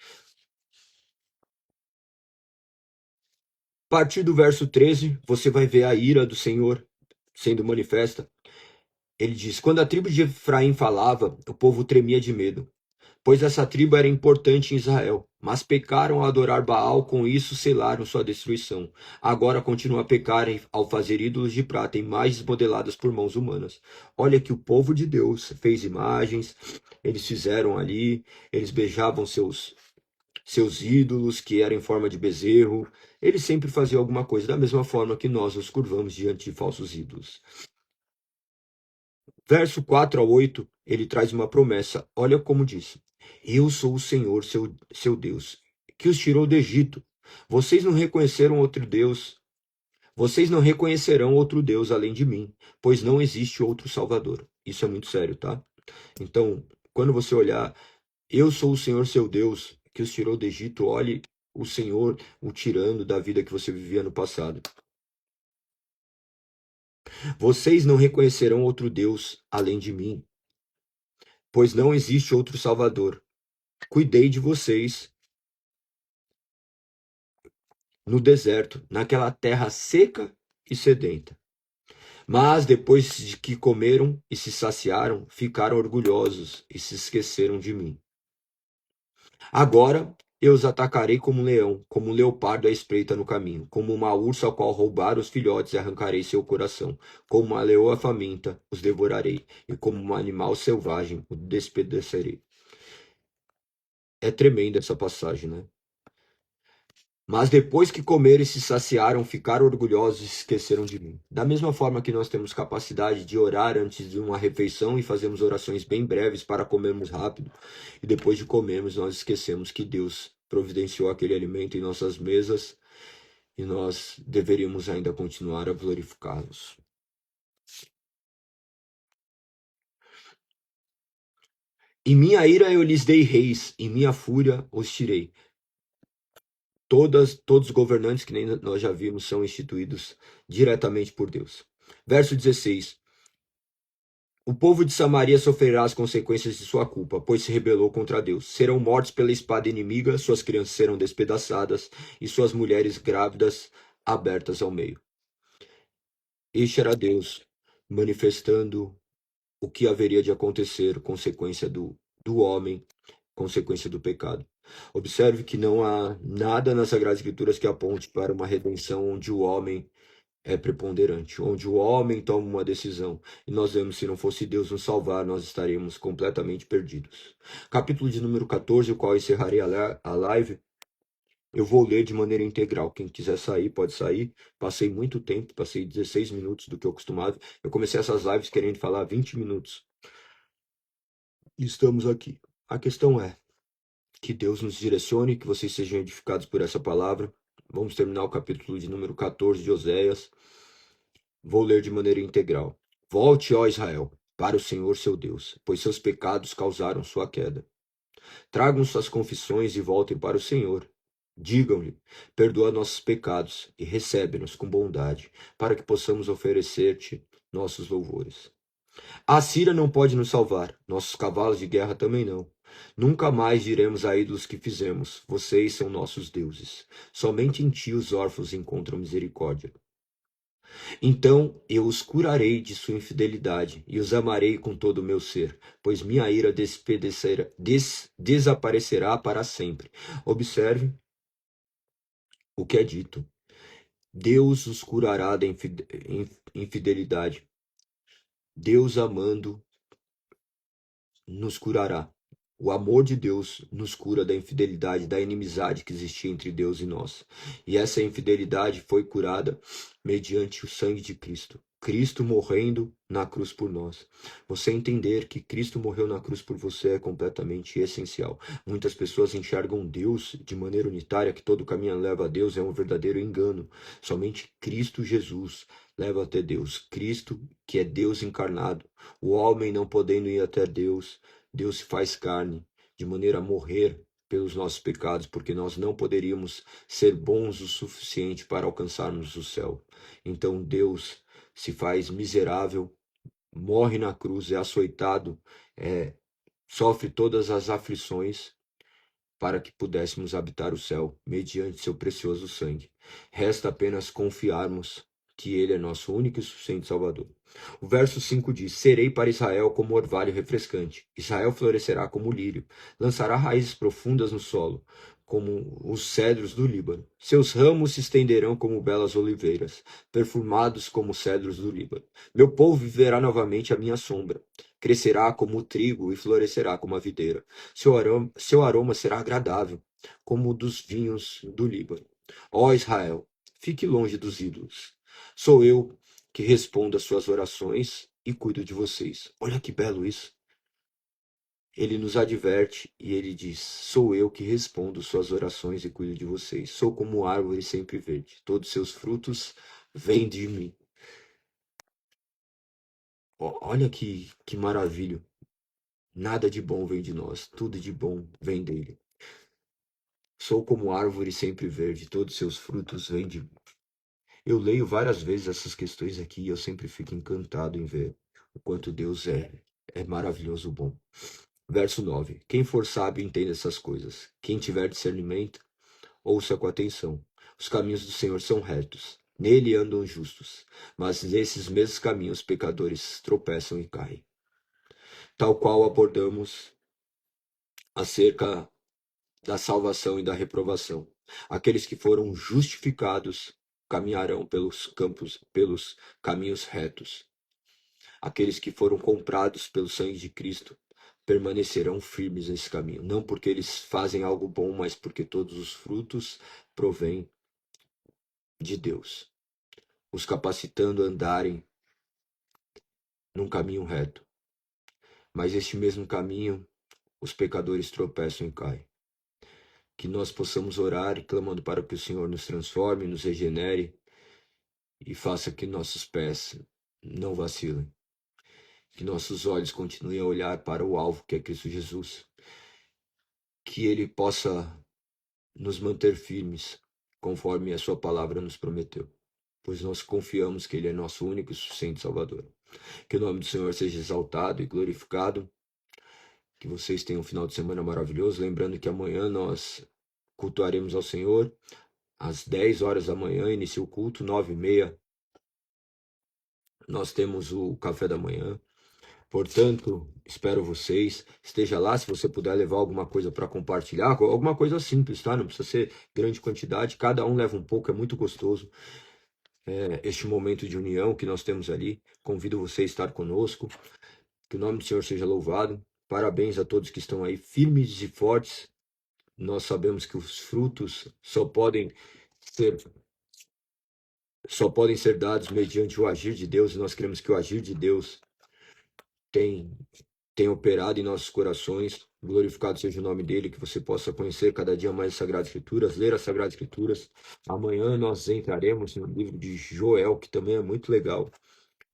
A partir do verso 13, você vai ver a ira do Senhor sendo manifesta. Ele diz, quando a tribo de Efraim falava, o povo tremia de medo, pois essa tribo era importante em Israel, mas pecaram ao adorar Baal, com isso selaram sua destruição. Agora continuam a pecar ao fazer ídolos de prata, imagens modeladas por mãos humanas. Olha que o povo de Deus fez imagens, eles fizeram ali, eles beijavam seus ídolos, que eram em forma de bezerro. Eles sempre faziam alguma coisa, da mesma forma que nós nos curvamos diante de falsos ídolos. Verso 4 a 8, ele traz uma promessa. Olha como diz. Eu sou o Senhor, seu Deus, que os tirou do Egito. Vocês não reconheceram outro Deus. Vocês não reconhecerão outro Deus além de mim, pois não existe outro Salvador. Isso é muito sério, tá? Então, quando você olhar, eu sou o Senhor, seu Deus, que os tirou do Egito, olhe o Senhor o tirando da vida que você vivia no passado. Vocês não reconhecerão outro Deus além de mim, pois não existe outro Salvador. Cuidei de vocês no deserto, naquela terra seca e sedenta. Mas depois de que comeram e se saciaram, ficaram orgulhosos e se esqueceram de mim. Agora eu os atacarei como um leão, como um leopardo à espreita no caminho, como uma ursa ao qual roubar os filhotes e arrancarei seu coração, como uma leoa faminta os devorarei, e como um animal selvagem os despedacerei. É tremenda essa passagem, né? Mas depois que comeram e se saciaram, ficaram orgulhosos e se esqueceram de mim. Da mesma forma que nós temos capacidade de orar antes de uma refeição e fazemos orações bem breves para comermos rápido, e depois de comermos, nós esquecemos que Deus providenciou aquele alimento em nossas mesas e nós deveríamos ainda continuar a glorificá-los. Em minha ira eu lhes dei reis, em minha fúria os tirei. Todos os governantes, que nem nós já vimos, são instituídos diretamente por Deus. Verso 16. O povo de Samaria sofrerá as consequências de sua culpa, pois se rebelou contra Deus. Serão mortos pela espada inimiga, suas crianças serão despedaçadas e suas mulheres grávidas abertas ao meio. Este era Deus manifestando o que haveria de acontecer, consequência do homem, consequência do pecado. Observe que não há nada nas Sagradas Escrituras que aponte para uma redenção onde o homem é preponderante, onde o homem toma uma decisão. E nós vemos, se não fosse Deus nos salvar, nós estaríamos completamente perdidos. Capítulo de número 14, o qual encerrarei a live, eu vou ler de maneira integral. Quem quiser sair, pode sair. Passei muito tempo, passei 16 minutos do que eu costumava. Eu comecei essas lives querendo falar 20 minutos. E estamos aqui. A questão é que Deus nos direcione, que vocês sejam edificados por essa palavra. Vamos terminar o capítulo de número 14 de Oséias. Vou ler de maneira integral. Volte, ó Israel, para o Senhor seu Deus, pois seus pecados causaram sua queda. Tragam suas confissões e voltem para o Senhor. Digam-lhe: perdoa nossos pecados e recebe-nos com bondade, para que possamos oferecer-te nossos louvores. A Síria não pode nos salvar, nossos cavalos de guerra também não. Nunca mais diremos a ídolos que fizemos: vocês são nossos deuses. Somente em ti os órfãos encontram misericórdia. Então eu os curarei de sua infidelidade e os amarei com todo o meu ser, pois minha ira desaparecerá para sempre. Observe o que é dito. Deus os curará da infidelidade. Deus amando nos curará. O amor de Deus nos cura da infidelidade, da inimizade que existia entre Deus e nós. E essa infidelidade foi curada mediante o sangue de Cristo. Cristo morrendo na cruz por nós. Você entender que Cristo morreu na cruz por você é completamente essencial. Muitas pessoas enxergam Deus de maneira unitária, que todo caminho leva a Deus, é um verdadeiro engano. Somente Cristo Jesus leva até Deus. Cristo, que é Deus encarnado. O homem não podendo ir até Deus, Deus se faz carne, de maneira a morrer pelos nossos pecados, porque nós não poderíamos ser bons o suficiente para alcançarmos o céu. Então Deus se faz miserável, morre na cruz, é açoitado, sofre todas as aflições para que pudéssemos habitar o céu mediante seu precioso sangue. Resta apenas confiarmos que ele é nosso único e suficiente Salvador. O verso 5 diz: serei para Israel como orvalho refrescante. Israel florescerá como lírio, lançará raízes profundas no solo, como os cedros do Líbano. Seus ramos se estenderão como belas oliveiras, perfumados como cedros do Líbano. Meu povo viverá novamente à minha sombra. Crescerá como o trigo e florescerá como a videira. Seu aroma será agradável, como o dos vinhos do Líbano. Ó Israel, fique longe dos ídolos. Sou eu que respondo às suas orações e cuido de vocês. Olha que belo isso. Ele nos adverte e ele diz: sou eu que respondo suas orações e cuido de vocês. Sou como árvore sempre verde. Todos seus frutos vêm de mim. Olha que maravilha. Nada de bom vem de nós, tudo de bom vem dele. Sou como árvore sempre verde, todos seus frutos vêm de mim. Eu leio várias vezes essas questões aqui e eu sempre fico encantado em ver o quanto Deus é maravilhoso, bom. Verso 9. Quem for sábio entenda essas coisas. Quem tiver discernimento, ouça com atenção. Os caminhos do Senhor são retos. Nele andam justos. Mas nesses mesmos caminhos pecadores tropeçam e caem. Tal qual abordamos acerca da salvação e da reprovação. Aqueles que foram justificados caminharão pelos caminhos retos. Aqueles que foram comprados pelo sangue de Cristo permanecerão firmes nesse caminho, não porque eles fazem algo bom, mas porque todos os frutos provêm de Deus, os capacitando a andarem num caminho reto. Mas este mesmo caminho, os pecadores tropeçam e caem. Que nós possamos orar clamando para que o Senhor nos transforme, nos regenere e faça que nossos pés não vacilem. Que nossos olhos continuem a olhar para o alvo que é Cristo Jesus. Que Ele possa nos manter firmes, conforme a sua palavra nos prometeu. Pois nós confiamos que Ele é nosso único e suficiente Salvador. Que o nome do Senhor seja exaltado e glorificado. Que vocês tenham um final de semana maravilhoso. Lembrando que amanhã nós cultuaremos ao Senhor. Às 10 horas da manhã inicia o culto, 9h30 nós temos o café da manhã. Portanto, espero vocês. Esteja lá, se você puder levar alguma coisa para compartilhar, alguma coisa simples, tá? Não precisa ser grande quantidade, cada um leva um pouco, é muito gostoso. Este momento de união que nós temos ali. Convido você a estar conosco. Que o nome do Senhor seja louvado. Parabéns a todos que estão aí firmes e fortes. Nós sabemos que os frutos só podem ser dados mediante o agir de Deus, e nós queremos que o agir de Deus tem operado em nossos corações. Glorificado seja o nome dele, que você possa conhecer cada dia mais as Sagradas Escrituras, ler as Sagradas Escrituras. Amanhã nós entraremos no livro de Joel, que também é muito legal,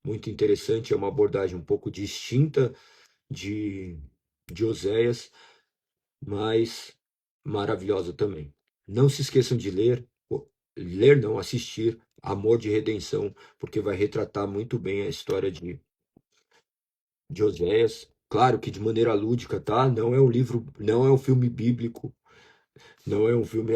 muito interessante, é uma abordagem um pouco distinta de Oséias, mas maravilhosa também. Não se esqueçam de ler não, assistir Amor de Redenção, porque vai retratar muito bem a história de Oséias. Claro que de maneira lúdica, tá? Não é um livro, não é um filme bíblico, não é um filme,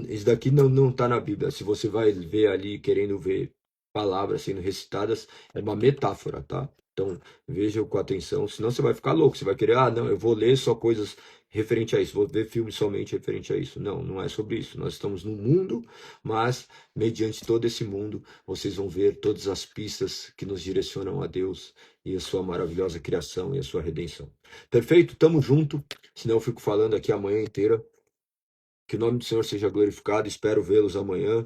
isso daqui não tá na Bíblia. Se você vai ver ali querendo ver palavras sendo recitadas, é uma metáfora, tá? Então, veja com atenção, senão você vai ficar louco, você vai querer, não, eu vou ler só coisas referente a isso, vou ver filmes somente referente a isso. Não, não é sobre isso. Nós estamos no mundo, mas mediante todo esse mundo, vocês vão ver todas as pistas que nos direcionam a Deus e a sua maravilhosa criação e a sua redenção. Perfeito? Tamo junto, senão eu fico falando aqui a manhã inteira. Que o nome do Senhor seja glorificado, espero vê-los amanhã.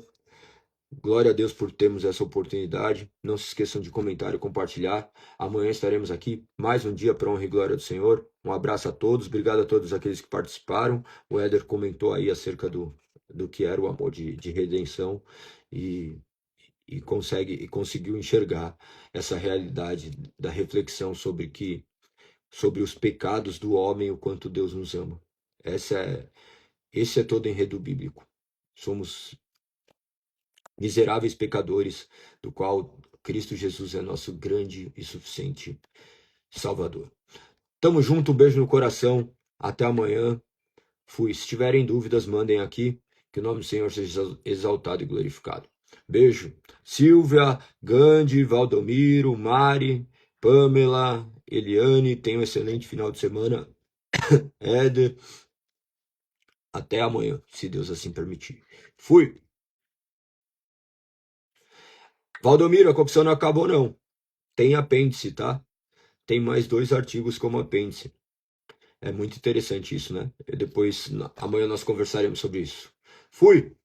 Glória a Deus por termos essa oportunidade. Não se esqueçam de comentar e compartilhar. Amanhã estaremos aqui, mais um dia para honra e glória do Senhor. Um abraço a todos, obrigado a todos aqueles que participaram. O Éder comentou aí acerca do que era o amor de redenção e conseguiu enxergar essa realidade da reflexão sobre os pecados do homem, o quanto Deus nos ama. Esse é todo enredo bíblico. Somos miseráveis pecadores, do qual Cristo Jesus é nosso grande e suficiente Salvador. Tamo junto, um beijo no coração, até amanhã. Fui. Se tiverem dúvidas, mandem aqui, que o nome do Senhor seja exaltado e glorificado. Beijo. Silvia, Gandhi, Valdomiro, Mari, Pamela, Eliane, tenham um excelente final de semana. Éder, até amanhã, se Deus assim permitir. Fui. Valdomiro, a confissão não acabou, não. Tem apêndice, tá? Tem mais 2 artigos como apêndice. É muito interessante isso, né? Amanhã nós conversaremos sobre isso. Fui!